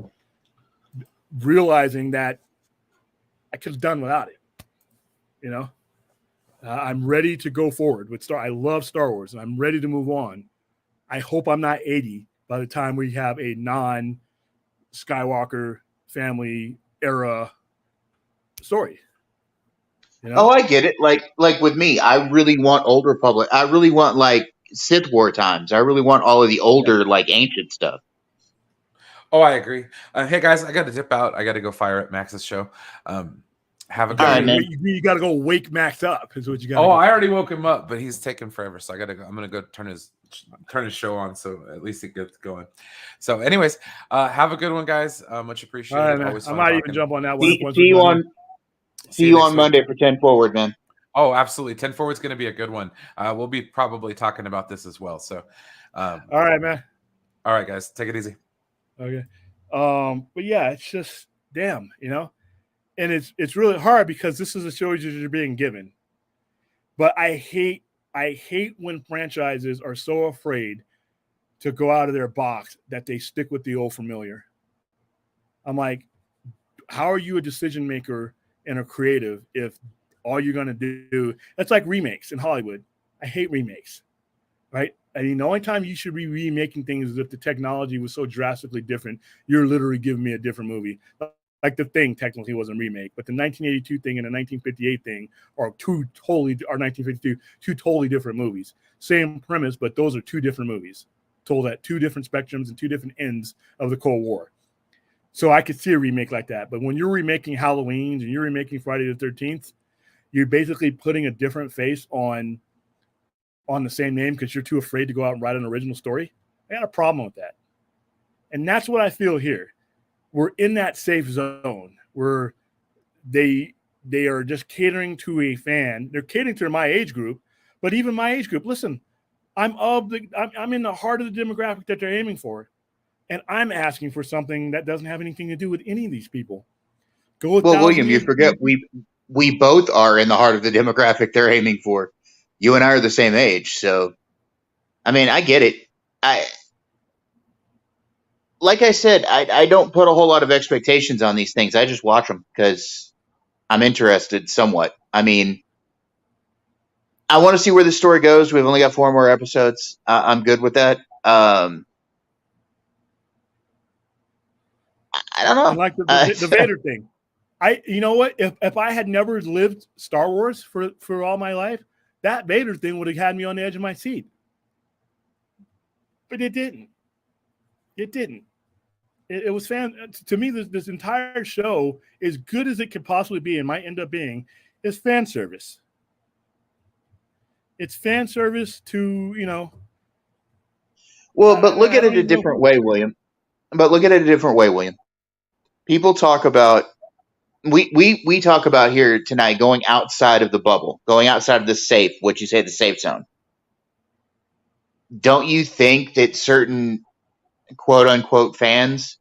realizing that I could have done without it. I'm ready to go forward with I love Star Wars, and I'm ready to move on. I hope I'm not 80 by the time we have a non-Skywalker family era story.
Oh, I get it. Like with me, I really want Old Republic. I really want like Sith War times. I really want all of the older, like ancient stuff.
Oh, I agree. Hey guys, I got to dip out. I got to go fire at Max's show. Have a good
night.
You got to go wake Max up. Is what you got.
I already woke him up, but he's taking forever, so I got to go. I'm gonna go turn his show on, so at least it gets going. So, anyways, have a good one, guys. Much appreciated.
Right,
always
I might even jump on that one.
See you on Monday for 10 Forward, man.
Oh, absolutely. 10 Forward is going to be a good one. We'll be probably talking about this as well. So,
all right, man.
All right, guys, take it easy.
Okay. But yeah, it's just damn, and it's really hard because this is a show you're being given. But I hate when franchises are so afraid to go out of their box that they stick with the old familiar. I'm like, how are you a decision maker and a creative if all you're going to do, it's like remakes in Hollywood. I hate remakes, right? I mean, the only time you should be remaking things is if the technology was so drastically different, you're literally giving me a different movie. Like The Thing technically was a remake, but the 1982 thing and the 1958 thing are 1952, two totally different movies. Same premise, but those are two different movies told at two different spectrums and two different ends of the Cold War. So I could see a remake like that. But when you're remaking Halloween and you're remaking Friday the 13th, you're basically putting a different face on the same name because you're too afraid to go out and write an original story. I got a problem with that. And that's what I feel here. We're in that safe zone where they they are just catering to a fan. They're catering to my age group, but even my age group. Listen, I'm in the heart of the demographic that they're aiming for, and I'm asking for something that doesn't have anything to do with any of these people.
Well, William, you forget we both are in the heart of the demographic they're aiming for. You and I are the same age, so I mean, I get it. Like I said, I don't put a whole lot of expectations on these things. I just watch them because I'm interested somewhat. I mean, I want to see where the story goes. We've only got 4 more episodes. I'm good with that. I don't know.
And like the Vader thing. You know what? If I had never lived Star Wars for all my life, that Vader thing would have had me on the edge of my seat. But it didn't. It didn't. It was to me, this entire show, as good as it could possibly be and might end up being, is fan service. It's fan service to,
Well, but look at it a different way, William. People talk about we talk about here tonight going outside of the bubble, going outside of the safe, what you say, the safe zone. Don't you think that certain quote unquote fans,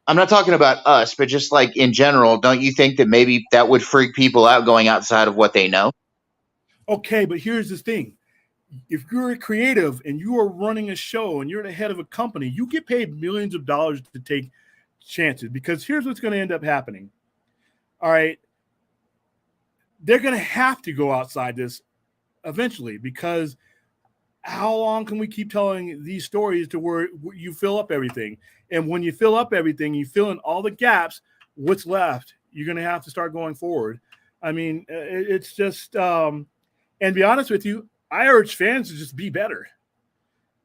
I'm not talking about us, but just like in general, don't you think that maybe that would freak people out going outside of what they know?
Okay, but here's the thing. If you're a creative and you are running a show and you're the head of a company, you get paid millions of dollars to take chances, because here's what's going to end up happening. All right. They're going to have to go outside this eventually, because how long can we keep telling these stories to where you fill up everything? And when you fill up everything, you fill in all the gaps, what's left? You're going to have to start going forward. I mean, it's just, and be honest with you, I urge fans to just be better.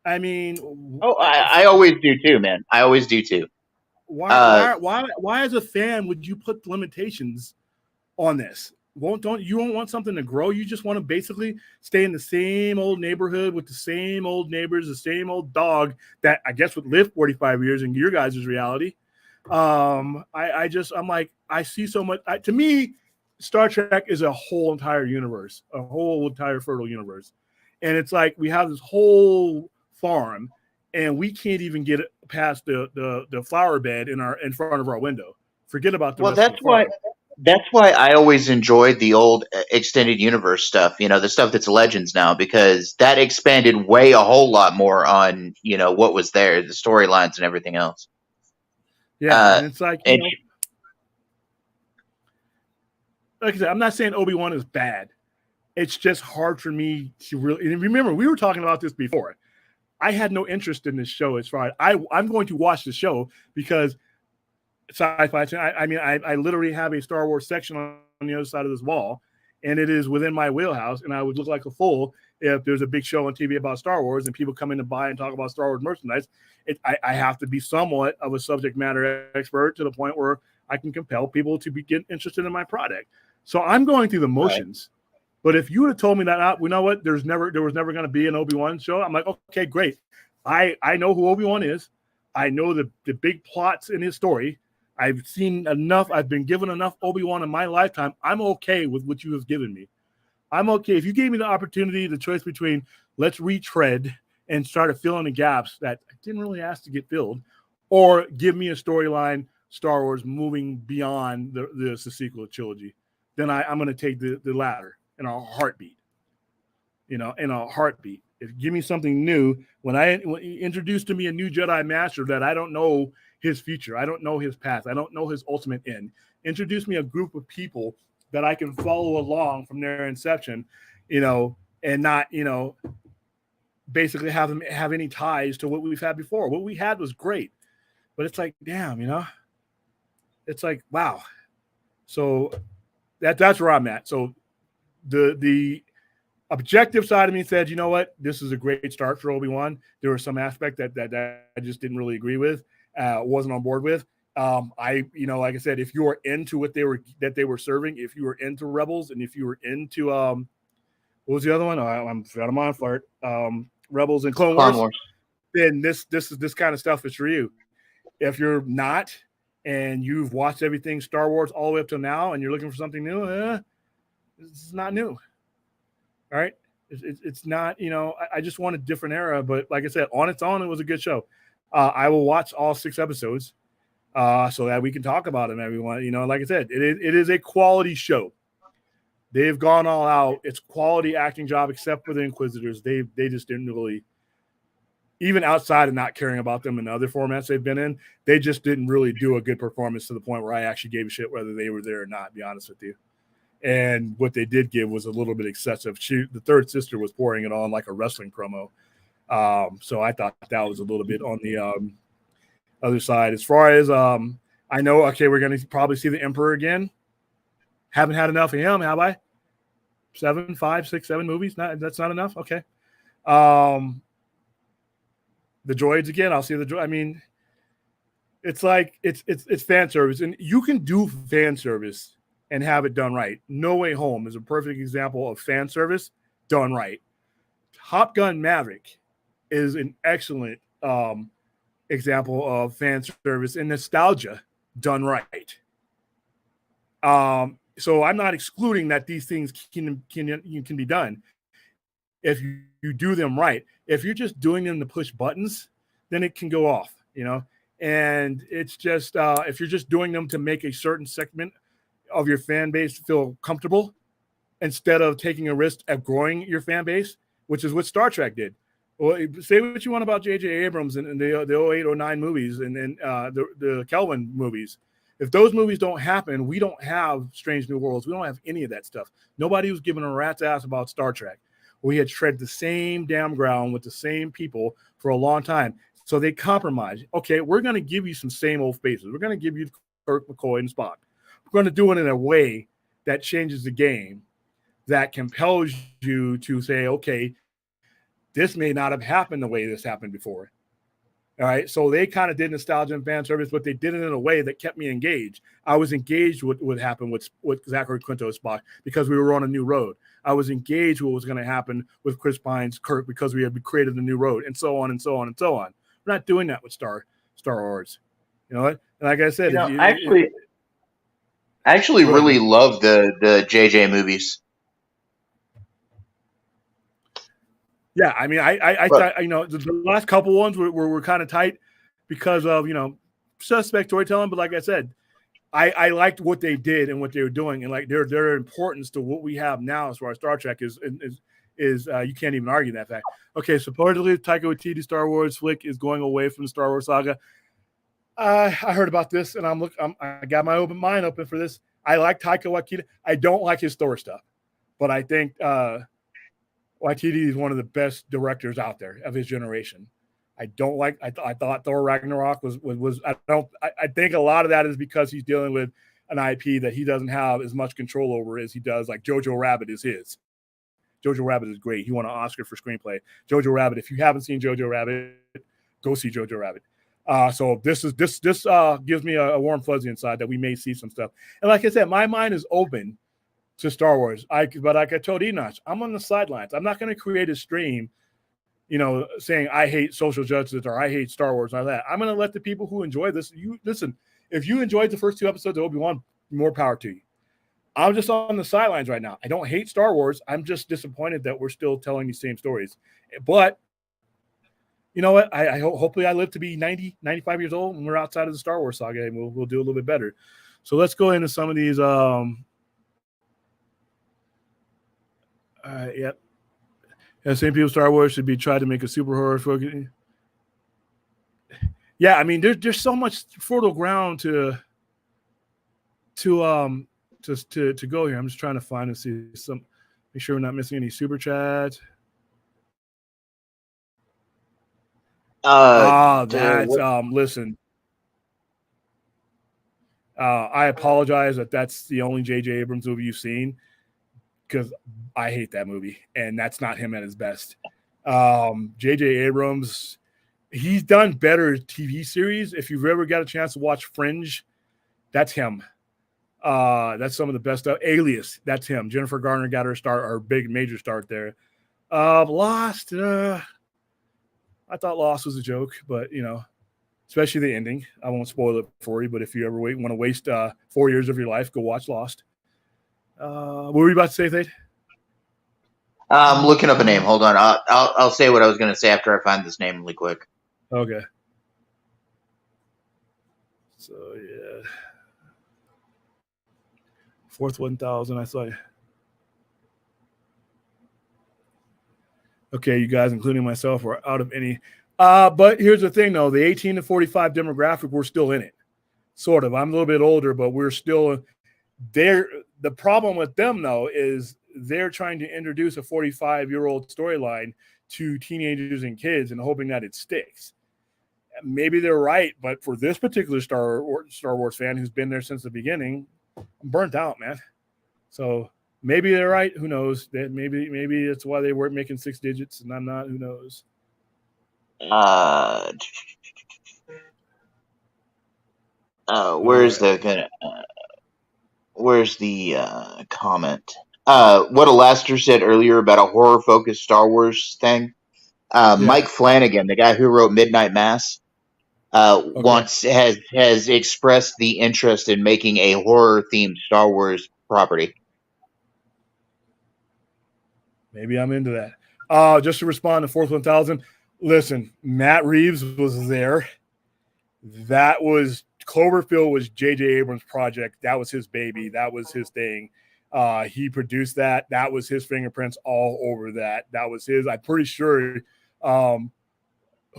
I mean,
I always do too, man. I always do too.
Why as a fan would you put limitations on this? You don't want something to grow. You just want to basically stay in the same old neighborhood with the same old neighbors, the same old dog that I guess would live 45 years in your guys' reality. I'm like, I see so much. To me, Star Trek is a whole entire universe, a whole entire fertile universe. And it's like we have this whole farm and we can't even get it past the flower bed in front of our window. Forget about the rest of the farm.
That's why I always enjoyed the old extended universe stuff, the stuff that's Legends now, because that expanded way a whole lot more on, what was there, the storylines and everything else.
Yeah, and it's like, like I said, I'm not saying Obi Wan is bad. It's just hard for me to really. And remember, we were talking about this before. I had no interest in this show as far as I'm going to watch the show because sci-fi. I literally have a Star Wars section on the other side of this wall, and it is within my wheelhouse. And I would look like a fool if there's a big show on TV about Star Wars and people come in to buy and talk about Star Wars merchandise. I have to be somewhat of a subject matter expert to the point where I can compel people to get interested in my product. So I'm going through the motions. Right. But if you would have told me that, you know what, there was never going to be an Obi-Wan show, I'm like, okay, great. I know who Obi-Wan is. I know the big plots in his story. I've seen enough. I've been given enough Obi-Wan in my lifetime. I'm okay with what you have given me. I'm okay. If you gave me the opportunity, the choice between let's retread and start filling the gaps that I didn't really ask to get filled, or give me a storyline, Star Wars moving beyond the sequel trilogy, then I'm going to take the latter. In a heartbeat, in a heartbeat. If you give me something new, when he introduced to me a new Jedi Master that I don't know his future, I don't know his path, I don't know his ultimate end. Introduce me a group of people that I can follow along from their inception, and not, basically have them have any ties to what we've had before. What we had was great, but it's like, damn, it's like, wow. So that's where I'm at. So the objective side of me said, you know what, this is a great start for Obi-Wan. There was some aspect that I just didn't really agree with, wasn't on board with. Like I said, if you were into what they were serving, if you were into Rebels, and if you were into what was the other one? I'm on flirt. Rebels and Clone Wars. Then this kind of stuff is for you. If you're not, and you've watched everything Star Wars all the way up till now, and you're looking for something new, it's not new. All right. It's not, I just want a different era. But like I said, on its own, it was a good show. I will watch all 6 episodes so that we can talk about them, everyone. Like I said, it is a quality show. They've gone all out. It's quality acting job, except for the Inquisitors. They just didn't really, even outside of not caring about them in other formats they've been in, they just didn't really do a good performance to the point where I actually gave a shit whether they were there or not, to be honest with you. And what they did give was a little bit excessive. The third sister was pouring it on like a wrestling promo. So I thought that was a little bit on the other side. As far as I know, okay, we're going to probably see the Emperor again. Haven't had enough of him, have I? 7, 5, 6, 7 movies? That's not enough? Okay. The droids again. I'll see the droid. I mean, it's like it's fan service. And you can do fan service and have it done right. No Way Home is a perfect example of fan service done right. Top Gun Maverick is an excellent example of fan service and nostalgia done right. So I'm not excluding that these things can be done if you do them right. If you're just doing them to push buttons, then it can go off, And it's just if you're just doing them to make a certain segment of your fan base feel comfortable instead of taking a risk at growing your fan base, which is what Star Trek did. Well, say what you want about J.J. Abrams and the 08, 09 movies and then the Kelvin movies. If those movies don't happen, we don't have Strange New Worlds. We don't have any of that stuff. Nobody was giving a rat's ass about Star Trek. We had tread the same damn ground with the same people for a long time. So they compromised. Okay, we're going to give you some same old faces. We're going to give you Kirk, McCoy, and Spock. We're going to do it in a way that changes the game, that compels you to say, okay, this may not have happened the way this happened before. All right. So they kind of did nostalgia and fan service, but they did it in a way that kept me engaged. I was engaged with what happened with Zachary Quinto's Spock because we were on a new road. I was engaged with what was going to happen with Chris Pine's Kirk because we had created a new road, and so on and so on and so on. We're not doing that with Star Wars. You know what? And like I said,
I actually really love the JJ movies.
Yeah, I mean, I thought, the last couple ones were kind of tight because of, suspect storytelling. But like I said, I liked what they did and what they were doing, and like their importance to what we have now as far as Star Trek is you can't even argue that fact. Okay, supposedly Taika Waititi Star Wars flick is going away from the Star Wars saga. I heard about this, and I got my mind open for this. I like Taika Waititi. I don't like his Thor stuff, but I think Waititi is one of the best directors out there of his generation. I thought Thor Ragnarok was I think a lot of that is because he's dealing with an IP that he doesn't have as much control over as he does. Like Jojo Rabbit is his. Jojo Rabbit is great. He won an Oscar for screenplay. Jojo Rabbit. If you haven't seen Jojo Rabbit, go see Jojo Rabbit. So this gives me a warm fuzzy inside that we may see some stuff. And like I said, my mind is open to Star Wars. But like I told Enoch, I'm on the sidelines. I'm not going to create a stream, saying I hate social justice or I hate Star Wars and all that. I'm going to let the people who enjoy this, listen, if you enjoyed the first 2 episodes of Obi Wan, more power to you. I'm just on the sidelines right now. I don't hate Star Wars. I'm just disappointed that we're still telling these same stories. But you know what? I hopefully I live to be 90, 95 years old and we're outside of the Star Wars saga and we'll do a little bit better. So let's go into some of these. Yep. Yeah, same people. Star Wars should be tried to make a super horror focus. Yeah, I mean, there's so much fertile ground to go here. I'm just trying to find and see make sure we're not missing any super chats. Listen. I apologize that's the only J.J. Abrams movie you've seen because I hate that movie and that's not him at his best. J.J. Abrams, he's done better TV series. If you've ever got a chance to watch Fringe, that's him. That's some of the best stuff. Alias, that's him. Jennifer Garner got her start, our big major start there. Lost, I thought Lost was a joke, but especially the ending. I won't spoil it for you, but if you ever want to waste 4 years of your life, go watch Lost. What were you about to say, Thade?
I'm looking up a name. Hold on. I'll say what I was going to say after I find this name really quick.
Okay. So yeah, Fourth 1000. I saw you. Okay, you guys, including myself, are out of any. But here's the thing, though: the 18 to 45 demographic, we're still in it. Sort of. I'm a little bit older, but we're still there. The problem with them, though, is they're trying to introduce a 45-year-old storyline to teenagers and kids and hoping that it sticks. Maybe they're right, but for this particular Star Wars fan who's been there since the beginning, I'm burnt out, man. So maybe they're right. Who knows? That maybe it's why they weren't making 6 digits and I'm not. Who knows?
Where's the comment? What Alastair said earlier about a horror-focused Star Wars thing. Mike Flanagan, the guy who wrote Midnight Mass, has expressed the interest in making a horror-themed Star Wars property.
Maybe I'm into that. Just to respond to Fourth 1000, listen, Matt Reeves was there. That was Cloverfield was J.J. Abrams' project. That was his baby. That was his thing. He produced that. That was his fingerprints all over that. That was his. I'm pretty sure. Who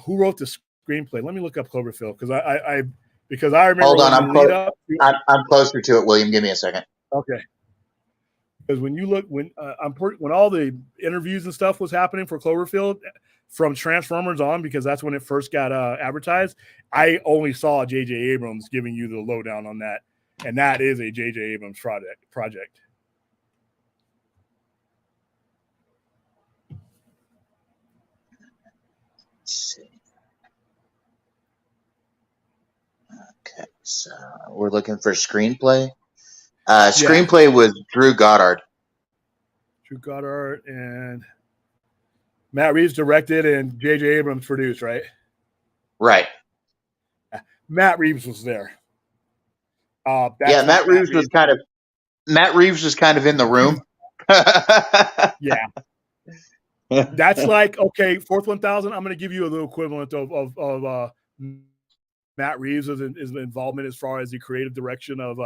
wrote the screenplay? Let me look up Cloverfield because I remember.
Hold on, I'm closer to it. William, give me a second.
Okay. Because when you look, when all the interviews and stuff was happening for Cloverfield from Transformers on, because that's when it first got advertised, I only saw J.J. Abrams giving you the lowdown on that, and that is a J.J. Abrams project.
Let's see. Okay, so we're looking for screenplay. Screenplay was Drew Goddard.
Drew Goddard and Matt Reeves directed and J.J. Abrams produced, right?
Right.
Matt Reeves was there.
Matt Reeves was kind of in the room.
Yeah. That's like, okay, Fourth 1000, I'm going to give you a little equivalent of Matt Reeves' involvement as far as the creative direction of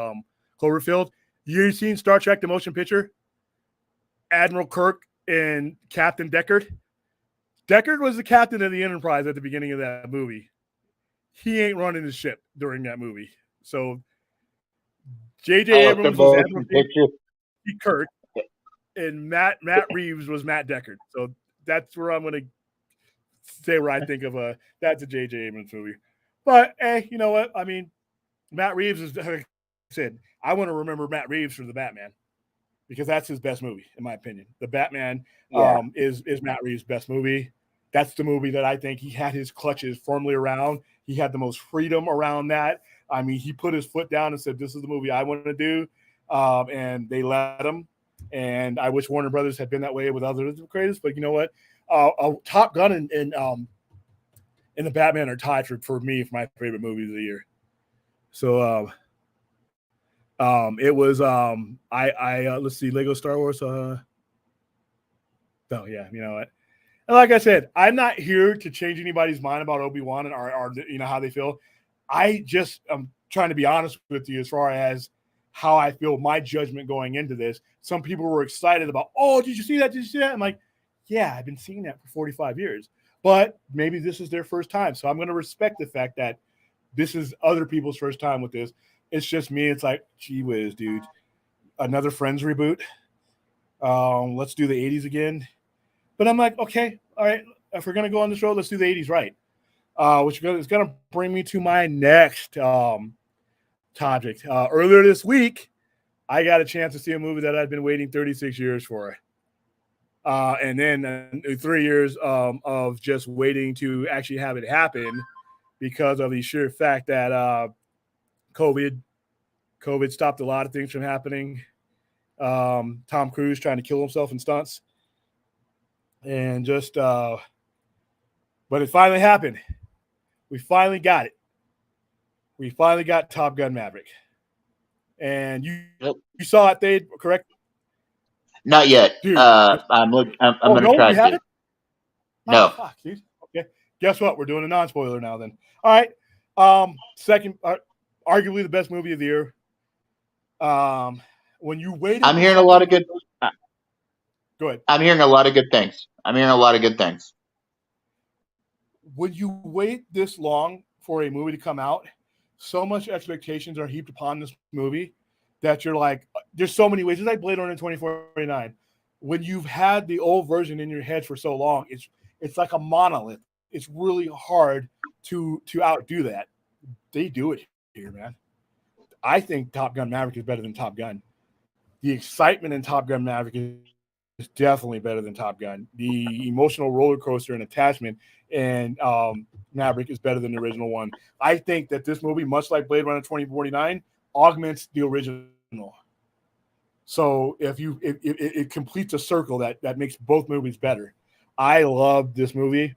Cloverfield. You've seen Star Trek The Motion Picture? Admiral Kirk and Captain Deckard. Deckard was the captain of the Enterprise at the beginning of that movie. He ain't running the ship during that movie. So J.J. Abrams was Admiral Kirk, and Matt Reeves was Matt Deckard. So that's where I'm going to say where I think of that's a J.J. Abrams movie. But hey, you know what? I mean, Matt Reeves is, like I said, I want to remember Matt Reeves for the Batman because that's his best movie, in my opinion. The Batman is Matt Reeves' best movie. That's the movie that I think he had his clutches firmly around. He had the most freedom around that. I mean, he put his foot down and said, this is the movie I want to do. And they let him. And I wish Warner Brothers had been that way with other creators. But you know what? Top Gun and the Batman are tied for me for my favorite movies of the year. So it was let's see, Lego Star Wars. You know what? And like I said, I'm not here to change anybody's mind about Obi Wan and or you know how they feel. I'm trying to be honest with you as far as how I feel, my judgment going into this. Some people were excited about, oh, did you see that? Did you see that? I'm like, yeah, I've been seeing that for 45 years. But maybe this is their first time. So I'm going to respect the fact that this is other people's first time with this. It's just me. It's like, gee whiz, dude. Another Friends reboot. Let's do the 80s again. But I'm like, okay, all right. If we're going to go on this road, let's do the 80s right. Which is going to bring me to my next topic. Earlier this week, I got a chance to see a movie that I'd been waiting 36 years for. And then 3 years of just waiting to actually have it happen because of the sheer fact that COVID stopped a lot of things from happening. Tom Cruise trying to kill himself in stunts. And just, but it finally happened. We finally got it. We finally got Top Gun Maverick, and
Yep.
you saw it, Dave, correct?
Not yet.
Dude.
I'm going to
No,
try
you
to.
haven't? Oh,
No.
fuck, dude. Okay. Guess what? We're doing a non-spoiler now then. All right. Second, arguably the best movie of the year. When you waited,
I'm hearing a lot of good.
Go ahead.
I'm hearing a lot of good things.
When you wait this long for a movie to come out, so much expectations are heaped upon this movie that you're like, there's so many ways. It's like Blade Runner 2049. When you've had the old version in your head for so long, it's like a monolith. It's really hard to outdo that. They do it here, man. I think Top Gun Maverick is better than Top Gun. The excitement in Top Gun Maverick is definitely better than Top Gun. The emotional roller coaster and attachment and Maverick is better than the original one. I think that this movie, much like Blade Runner 2049, augments the original. So if it completes a circle that makes both movies better. I love this movie.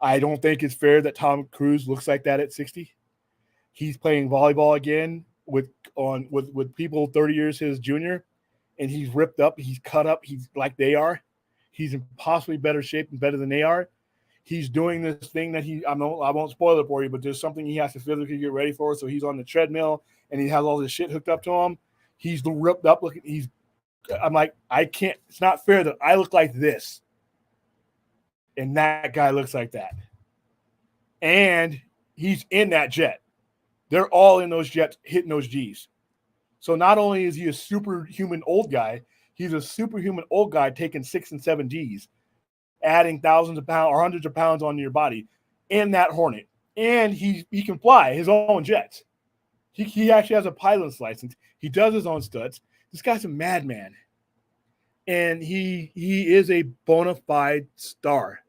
I don't think it's fair that Tom Cruise looks like that at 60. He's playing volleyball again with people 30 years his junior, and he's ripped up, he's cut up, he's like they are. He's in possibly better shape and better than they are. He's doing this thing that I won't spoil it for you, but there's something he has to physically get ready for. So he's on the treadmill and he has all this shit hooked up to him. He's ripped up looking. I'm like, I can't. It's not fair that I look like this, and that guy looks like that. And he's in that jet. They're all in those jets hitting those G's. So not only is he a superhuman old guy, he's a superhuman old guy taking 6 and 7 Gs, adding thousands of pounds or hundreds of pounds onto your body in that Hornet. And he can fly his own jets. He actually has a pilot's license. He does his own stunts. This guy's a madman. And he is a bona fide star.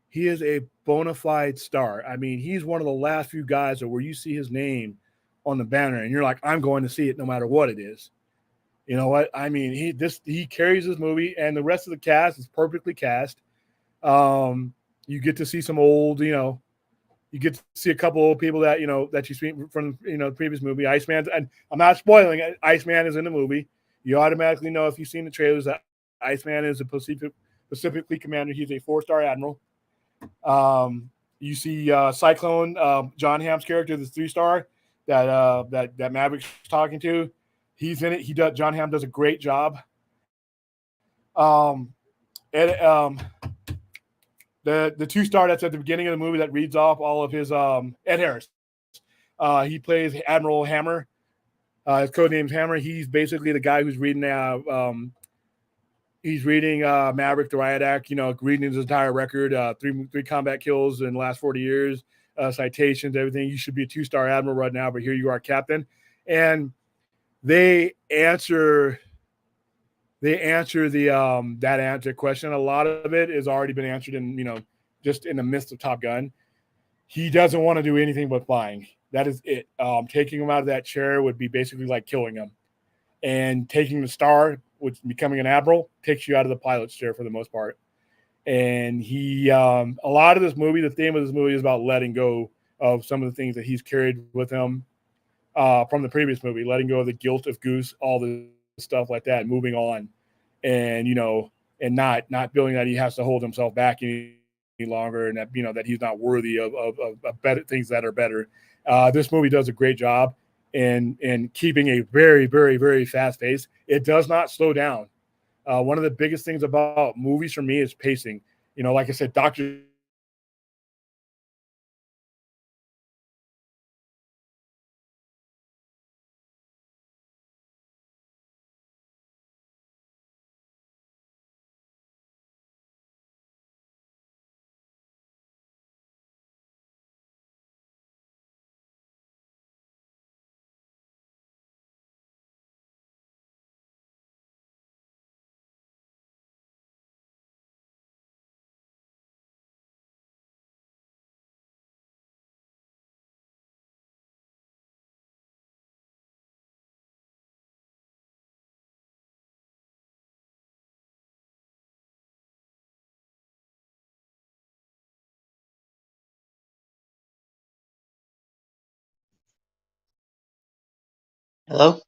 He is a bona fide star. I mean, he's one of the last few guys where you see his name on the banner and you're like, I'm going to see it no matter what it is. You know what? I mean, he carries this movie, and the rest of the cast is perfectly cast. You get to see some old, you get to see a couple of people that, that you see from, the previous movie. Iceman, and I'm not spoiling it. Iceman is in the movie. You automatically know if you've seen the trailers that Iceman is a Pacific Fleet commander. He's a 4-star admiral. You see Cyclone, John Hamm's character, the 3-star that Maverick's talking to. He's in it. John Hamm does a great job. The 2-star that's at the beginning of the movie that reads off all of his Ed Harris. He plays Admiral Hammer. His code name's Hammer. He's basically the guy who's reading Maverick, the Riot Act, reading his entire record, three combat kills in the last 40 years, citations, everything. You should be a 2-star admiral right now, but here you are, captain. And they answer that answer question. A lot of it has already been answered in, just in the midst of Top Gun. He doesn't want to do anything but flying. That is it. Taking him out of that chair would be basically like killing him. And taking the star, which becoming an admiral, takes you out of the pilot's chair for the most part. And a lot of this movie, the theme of this movie is about letting go of some of the things that he's carried with him from the previous movie, letting go of the guilt of Goose, all the stuff like that, moving on, and and not feeling that he has to hold himself back any longer, and that that he's not worthy of better things that are better. This movie does a great job in keeping a very, very, very fast pace. It does not slow down. One of the biggest things about movies for me is pacing. Like I said, Dr.
Hello?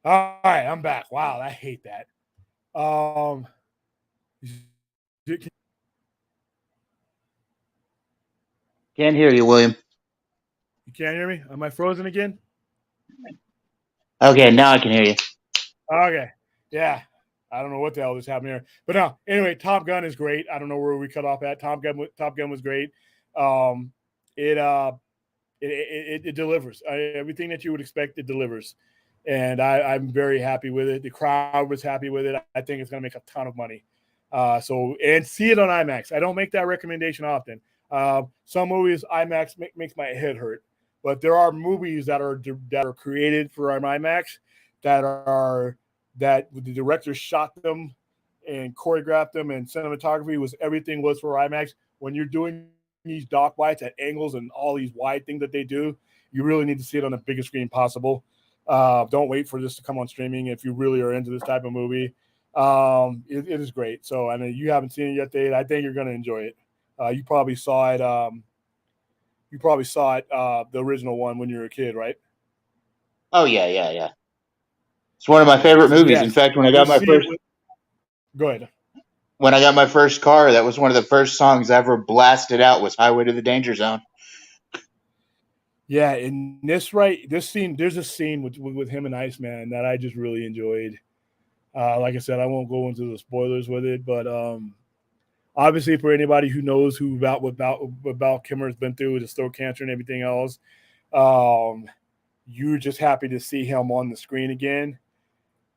All right, I'm back. Wow, I hate that.
Can't hear you, William.
You can't hear me? Am I frozen again?
Okay, now I can hear you.
Okay. Yeah. I don't know what the hell just happened here. But no, anyway, Top Gun is great. I don't know where we cut off at. Top Gun was great. Um, it it delivers. Everything that you would expect, it delivers. And I'm very happy with it. The crowd was happy with it. I think it's going to make a ton of money. And see it on IMAX. I don't make that recommendation often. Some movies IMAX makes my head hurt, but there are movies that are created for IMAX that the director shot them and choreographed them, and cinematography was for IMAX. When you're doing these dog bites at angles and all these wide things that they do, you really need to see it on the biggest screen possible. Don't wait for this to come on streaming if you really are into this type of movie. It is great. So I mean, you haven't seen it yet, Dave. I think you're going to enjoy it. You probably saw it. The original one when you were a kid, right?
Oh yeah. It's one of my favorite
So
movies. In
yes,
fact,
go ahead.
when I got my first car, that was one of the first songs I ever blasted out was Highway to the Danger Zone.
Yeah, in this scene, there's a scene with him and Iceman that I just really enjoyed. Like I said, I won't go into the spoilers with it, but obviously for anybody who knows what Val Kilmer has been through with his throat cancer and everything else, you're just happy to see him on the screen again.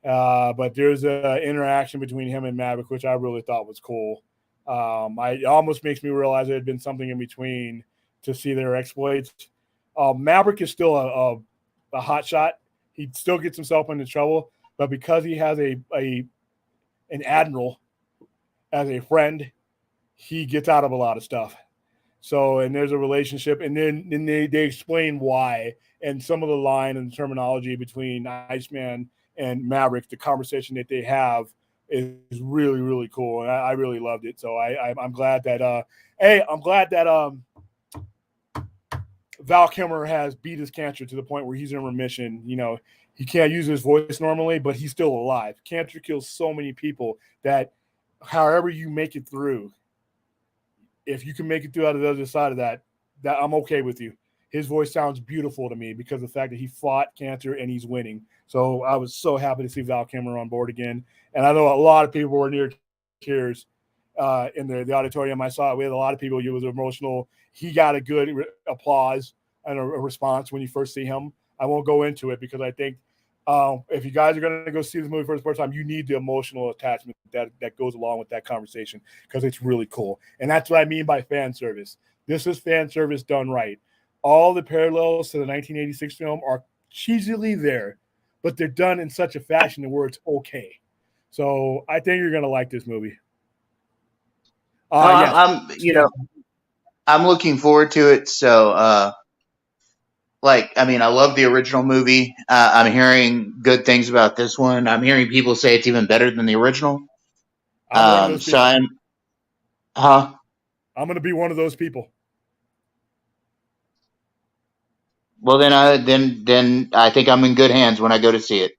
But there's an interaction between him and Maverick, which I really thought was cool. It almost makes me realize there had been something in between to see their exploits. Maverick is still a hot shot. He still gets himself into trouble, but because he has an admiral as a friend, he gets out of a lot of stuff. So, and there's a relationship, and then they explain why, and some of the line and the terminology between Iceman and Maverick, the conversation that they have is really, really cool, and I really loved it. So I'm glad that Val Kilmer has beat his cancer to the point where he's in remission. You know, he can't use his voice normally, but he's still alive. Cancer kills so many people that however you make it through, if you can make it through out of the other side of that I'm okay with you. His voice sounds beautiful to me because of the fact that he fought cancer and he's winning. So I was so happy to see Val Kilmer on board again. And I know a lot of people were near tears in the auditorium. I saw it. We had a lot of people. It was emotional. He got a good applause and a response when you first see him. I won't go into it because I think if you guys are going to go see this movie for the first time, you need the emotional attachment that goes along with that conversation because it's really cool. And that's what I mean by fan service. This is fan service done right. All the parallels to the 1986 film are cheesily there, but they're done in such a fashion where it's okay. So I think you're going to like this movie.
Yes. I'm looking forward to it. So, I love the original movie. I'm hearing good things about this one. I'm hearing people say it's even better than the original.
I'm one of those people.
I'm
going to be one of those people.
Well, then I think I'm in good hands when I go to see it.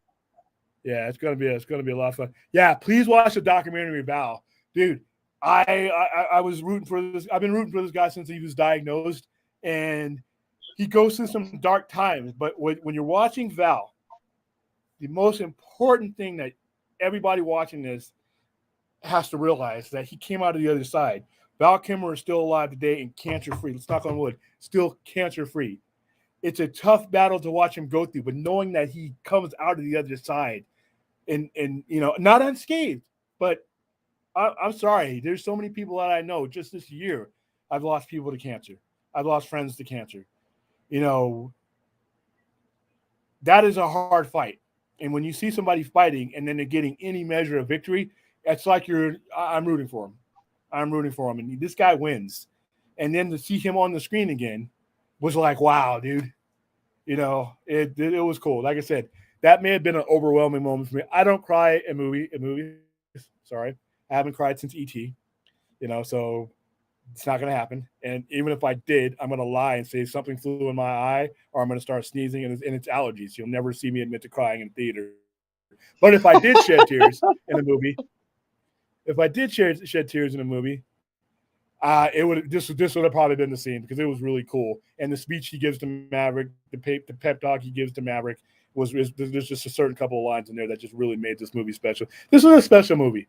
Yeah, it's gonna be a lot of fun. Yeah, please watch the documentary, Val. Dude, I was rooting for this. I've been rooting for this guy since he was diagnosed, and he goes through some dark times. But when you're watching Val, the most important thing that everybody watching this has to realize that he came out of the other side. Val Kilmer is still alive today and cancer free. Let's knock on wood. Still cancer free. It's a tough battle to watch him go through, but knowing that he comes out of the other side and not unscathed, but I'm sorry. There's so many people that I know just this year. I've lost people to cancer. I've lost friends to cancer. That is a hard fight. And when you see somebody fighting and then they're getting any measure of victory, it's like I'm rooting for him. I'm rooting for him. And this guy wins. And then to see him on the screen again was like, wow, dude. You know, it was cool. Like I said, that may have been an overwhelming moment for me. I don't cry in movies. Sorry. I haven't cried since E.T., you know, so it's not going to happen. And even if I did, I'm going to lie and say something flew in my eye or I'm going to start sneezing and it's allergies. You'll never see me admit to crying in theater. But if I did shed tears in a movie, this would have probably been the scene because it was really cool. And the speech he gives to Maverick, the pep talk he gives to Maverick there's just a certain couple of lines in there that just really made this movie special. This was a special movie.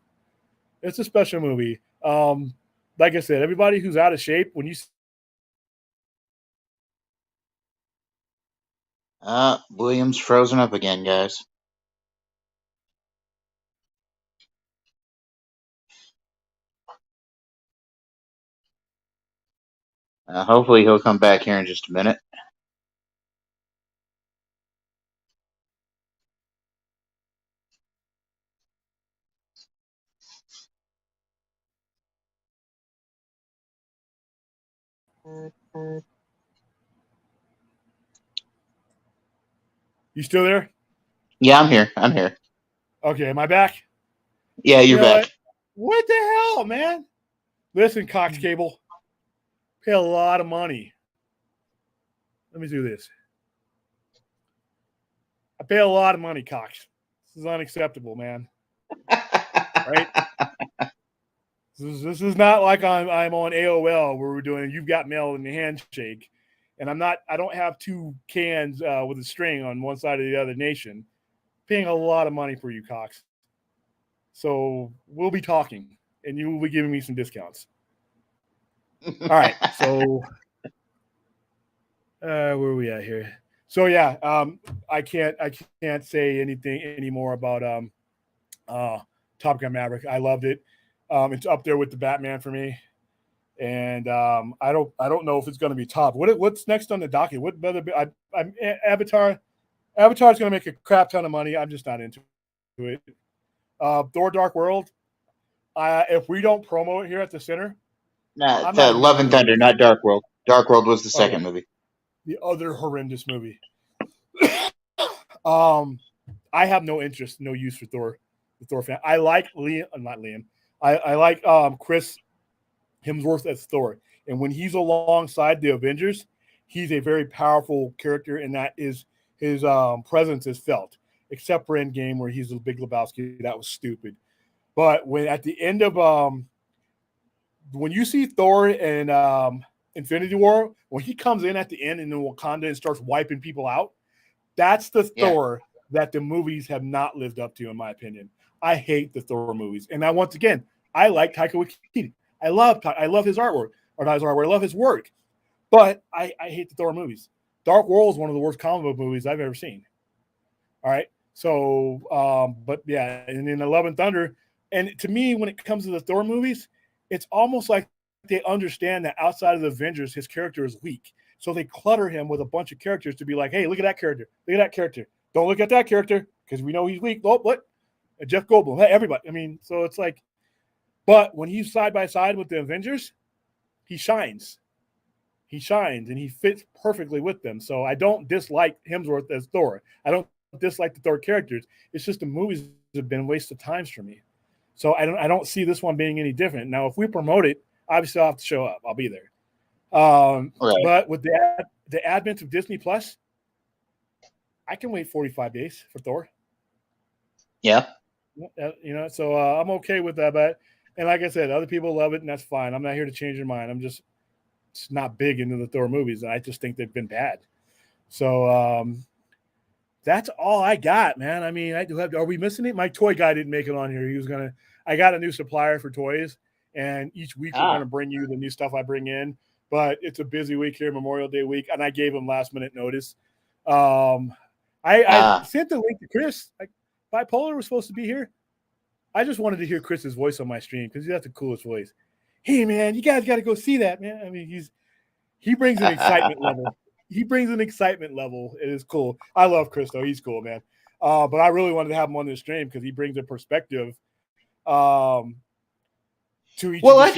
It's a special movie. Like I said, everybody who's out of shape, when you
William's frozen up again, guys. Hopefully he'll come back here in just a minute.
You still there?
Yeah, I'm here.
Okay, am I back?
Yeah, you're back.
What the hell, man? Listen, Cox Cable. Pay a lot of money. Let me do this. I pay a lot of money, Cox. This is unacceptable, man. Right? This is not like I'm on AOL where we're doing you've got mail in the handshake. And I don't have two cans with a string on one side of the other nation. Paying a lot of money for you, Cox. So we'll be talking and you will be giving me some discounts. All right. So where are we at here? So yeah, I can't say anything anymore about Top Gun Maverick. I loved it. It's up there with the Batman for me. And I don't know if it's going to be top. What's next on the docket? What other? Avatar. Avatar's going to make a crap ton of money. I'm just not into it. Thor: Dark World. If we don't promo it here at the center,
Nah, it's Love and Thunder, not Dark World. Dark World was the second movie.
The other horrendous movie. I have no interest, no use for Thor. The Thor fan. I like Liam. Not Liam. I like Chris Hemsworth as Thor, and when he's alongside the Avengers, he's a very powerful character, and that is his presence is felt. Except for Endgame, where he's a Big Lebowski, that was stupid. But when at the end of when you see Thor and Infinity War, when he comes in at the end in Wakanda and starts wiping people out, that's the Thor that the movies have not lived up to, in my opinion. I hate the Thor movies, and once again, I like Taika Waititi. I love his artwork, or not his artwork. I love his work, but I hate the Thor movies. Dark World is one of the worst comic book movies I've ever seen. All right, so but yeah, and then Love and Thunder, and to me, when it comes to the Thor movies, it's almost like they understand that outside of the Avengers, his character is weak, so they clutter him with a bunch of characters to be like, hey, look at that character, don't look at that character because we know he's weak. Oh, what? Jeff Goldblum, hey, everybody. I mean, so it's like. But when he's side by side with the Avengers, he shines. He shines, and he fits perfectly with them. So I don't dislike Hemsworth as Thor. I don't dislike the Thor characters. It's just the movies have been a waste of times for me. So I don't see this one being any different. Now, if we promote it, obviously I'll have to show up. I'll be there. Right. But with the advent of Disney Plus, I can wait 45 days for Thor.
Yeah.
You know, so I'm okay with that. But and like I said, other people love it, and that's fine. I'm not here to change your mind. I'm just not big into the Thor movies, and I just think they've been bad. So that's all I got, man. I mean, are we missing it? My toy guy didn't make it on here. I got a new supplier for toys, and each week we're going to bring you the new stuff I bring in. But it's a busy week here, Memorial Day week, and I gave him last minute notice. I sent the link to Chris. Bipolar was supposed to be here. I just wanted to hear Chris's voice on my stream because he has the coolest voice. Hey, man, you guys got to go see that, man. I mean, he brings an excitement level. He brings an excitement level. It is cool. I love Chris, though. He's cool, man. But I really wanted to have him on this stream because he brings a perspective to each.
Well, I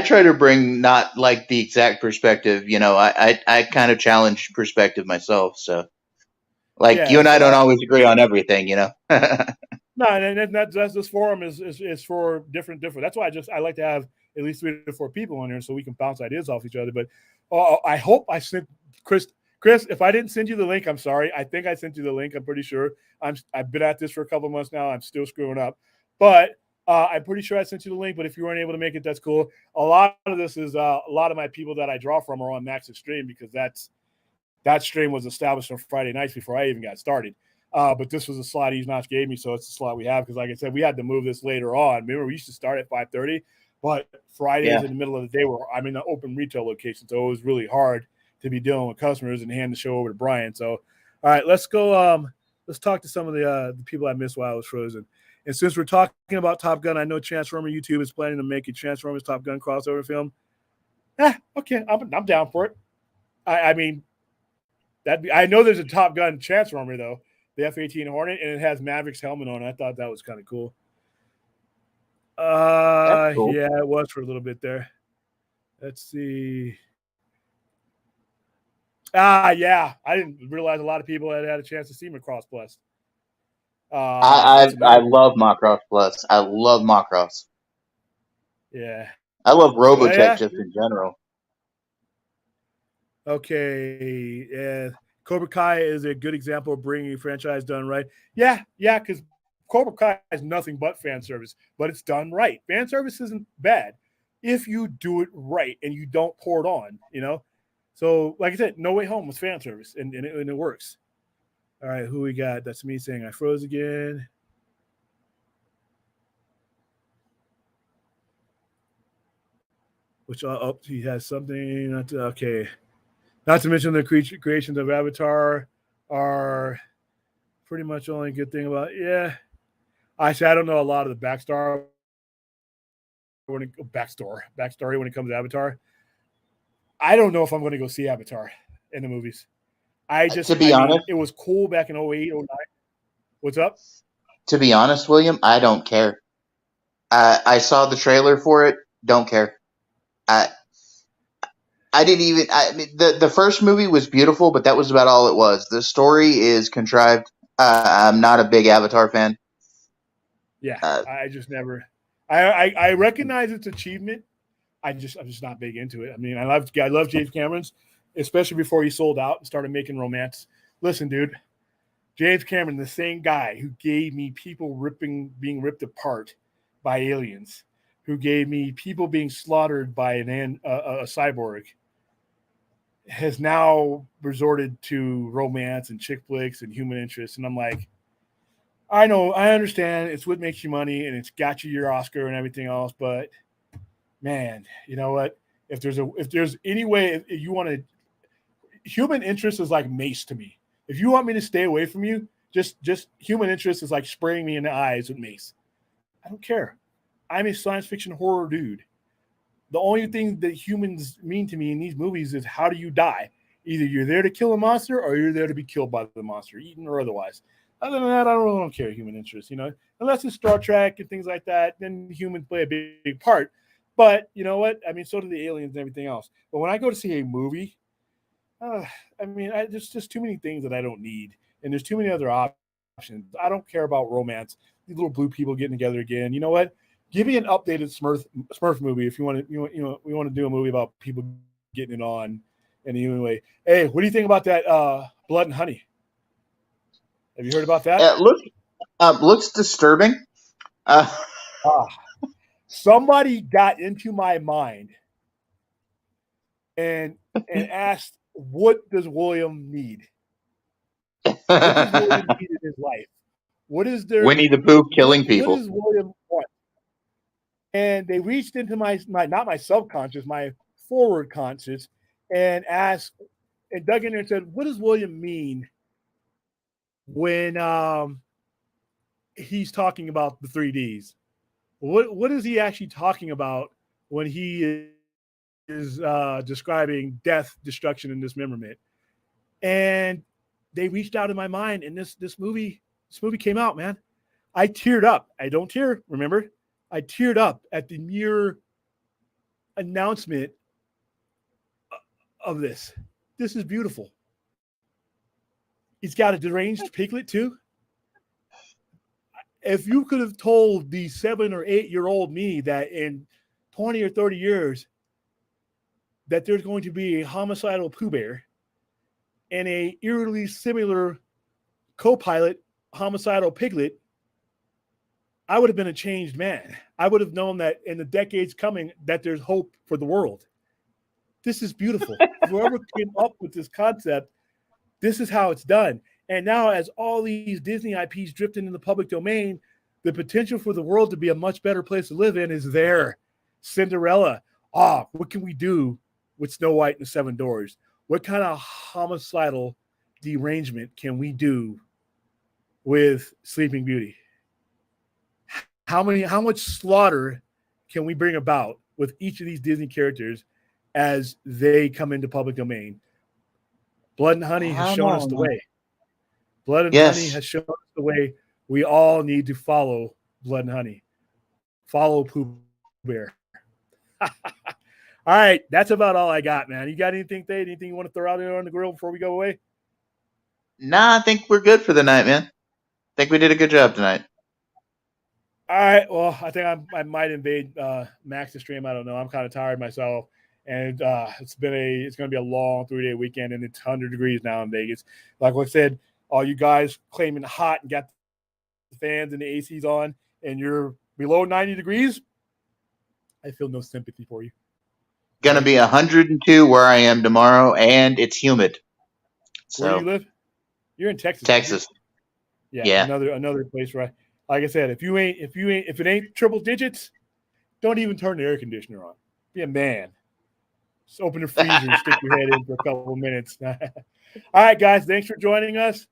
try to bring not like the exact perspective. I kind of challenge perspective myself. So, like you and I don't always agree on everything.
No, and that's this forum is for different. That's why I like to have at least 3 to 4 people on here so we can bounce ideas off each other. But I hope I sent Chris. If I didn't send you the link, I'm sorry. I think I sent you the link. I'm pretty sure. I've been at this for a couple of months now. I'm still screwing up, but I'm pretty sure I sent you the link. But if you weren't able to make it, that's cool. A lot of this is a lot of my people that I draw from are on Max's stream because that stream was established on Friday nights before I even got started. But this was a slot Notch gave me, so it's the slot we have. Because, like I said, we had to move this later on. Remember, we used to start at 5:30, but Fridays in the middle of the day, I'm in an open retail location, so it was really hard to be dealing with customers and hand the show over to Brian. So, all right, let's go. Let's talk to some of the people I missed while I was frozen. And since we're talking about Top Gun, I know Transformer YouTube is planning to make a Transformers Top Gun crossover film. Okay, I'm down for it. I mean, I know there's a Top Gun Transformer though. The F-18 Hornet, and it has Maverick's helmet on it. I thought that was kind of cool. Cool. Yeah, it was for a little bit there. Let's see. Yeah. I didn't realize a lot of people had a chance to see Macross Plus.
I love Macross Plus. I love Macross.
Yeah.
I love Robotech just in general.
Okay. Yeah. Cobra Kai is a good example of bringing a franchise done right. Yeah, because Cobra Kai is nothing but fan service, but it's done right. Fan service isn't bad if you do it right and you don't pour it on, So, like I said, No Way Home was fan service, and it works. All right, who we got? That's me saying I froze again. Which, he has something. Okay. Not to mention the creations of Avatar are pretty much the only good thing about it. Yeah. I don't know a lot of the backstory when it comes to Avatar. I don't know if I'm going to go see Avatar in the movies.
To be honest,
it was cool back in 08, 09. What's up?
To be honest, William, I don't care. I saw the trailer for it. Don't care. I didn't even. The first movie was beautiful, but that was about all it was. The story is contrived. I'm not a big Avatar fan.
Yeah, I just never. I recognize its achievement. I'm just not big into it. I mean, I love James Cameron's, especially before he sold out and started making romance. Listen, dude, James Cameron, the same guy who gave me people being ripped apart by aliens, who gave me people being slaughtered by a cyborg, has now resorted to romance and chick flicks and human interest. And I'm like, I know, I understand it's what makes you money and it's got you your Oscar and everything else. But man, you know what? If there's any way if you want to, human interest is like mace to me. If you want me to stay away from you, just human interest is like spraying me in the eyes with mace. I don't care. I'm a science fiction horror dude. The only thing that humans mean to me in these movies is how do you die? Either you're there to kill a monster or you're there to be killed by the monster, eaten or otherwise. Other than that, I don't really care human interest, unless it's Star Trek and things like that, then humans play a big part. But you know what? I mean, so do the aliens and everything else. But when I go to see a movie, there's just too many things that I don't need. And there's too many other options. I don't care about romance. These little blue people getting together again. You know what? Give me an updated Smurf movie if you want to. We want to do a movie about people getting it on in a human way. Hey, what do you think about that Blood and Honey? Have you heard about that?
Looks disturbing.
Somebody got into my mind and asked, "What does William need? What does William need in his life? What is there?
Winnie the Pooh killing people.
What does William want?" And they reached into my not my subconscious, my forward conscious, and asked and dug in there and said, "What does William mean when he's talking about the 3Ds? What is he actually talking about when he is describing death, destruction, and dismemberment?" And they reached out in my mind, and this movie came out, man. I teared up. I don't tear, remember? I teared up at the mere announcement of this. This is beautiful. He's got a deranged piglet too. If you could have told the 7 or 8-year-old me that in 20 or 30 years that there's going to be a homicidal Pooh Bear and a eerily similar co-pilot homicidal piglet, I would have been a changed man. I would have known that in the decades coming that there's hope for the world. This is beautiful. Whoever came up with this concept, this is how it's done. And now as all these Disney IPs drift into the public domain, the potential for the world to be a much better place to live in is there. Cinderella. What can we do with Snow White and the Seven Dwarfs? What kind of homicidal derangement can we do with Sleeping Beauty? How much slaughter can we bring about with each of these Disney characters as they come into public domain? Blood and Honey has shown us the way. Blood and Honey has shown us the way. We all need to follow Blood and Honey. Follow Pooh Bear. All right, that's about all I got, man. You got anything, Thade? Anything you want to throw out there on the grill before we go away?
Nah, I think we're good for the night, man. I think we did a good job tonight.
All right. Well, I think I might invade Max's stream. I don't know. I'm kind of tired myself, and it's going to be a long 3-day weekend, and it's 100 degrees now in Vegas. Like I said, all you guys claiming hot and got the fans and the ACs on, and you're below 90 degrees, I feel no sympathy for you.
Going to be 102 where I am tomorrow, and it's humid. So,
where do you live? You're in Texas.
Texas.
Yeah. Another place, right? Like I said, if it ain't triple digits, don't even turn the air conditioner on. Be a man. Just open the freezer and stick your head in for a couple of minutes. All right, guys, thanks for joining us.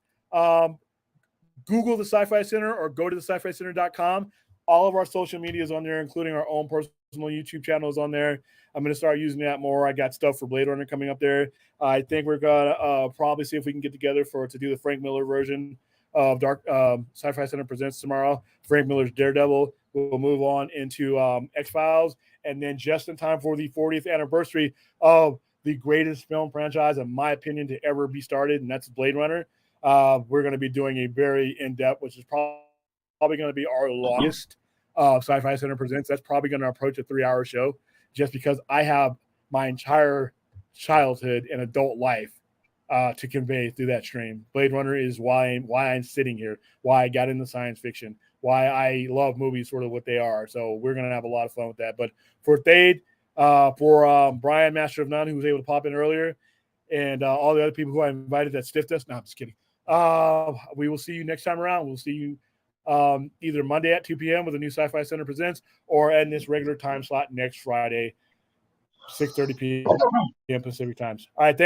Google the Sci-Fi Center or go to the sci-fi-center.com. All of our social media is on there, including our own personal YouTube channel is on there. I'm going to start using that more. I got stuff for Blade Runner coming up there. I think we're going to probably see if we can get together to do the Frank Miller version of Sci-Fi Center Presents tomorrow. Frank Miller's Daredevil. We'll move on into X-Files, and then just in time for the 40th anniversary of the greatest film franchise, in my opinion, to ever be started, and that's Blade Runner. We're going to be doing a very in-depth, which is probably going to be our longest Sci-Fi Center Presents. That's probably going to approach a 3-hour show, just because I have my entire childhood and adult life to convey through that stream. Blade Runner is why I'm sitting here, why I got into science fiction, why I love movies sort of what they are. So we're going to have a lot of fun with that. But for Thade, for Brian, Master of None, who was able to pop in earlier, and all the other people who I invited that stiffed us. No, I'm just kidding. We will see you next time around. We'll see you either Monday at 2 p.m. with a new Sci-Fi Center Presents, or at this regular time slot next Friday, 6:30 p.m. Pacific times. All right, thanks.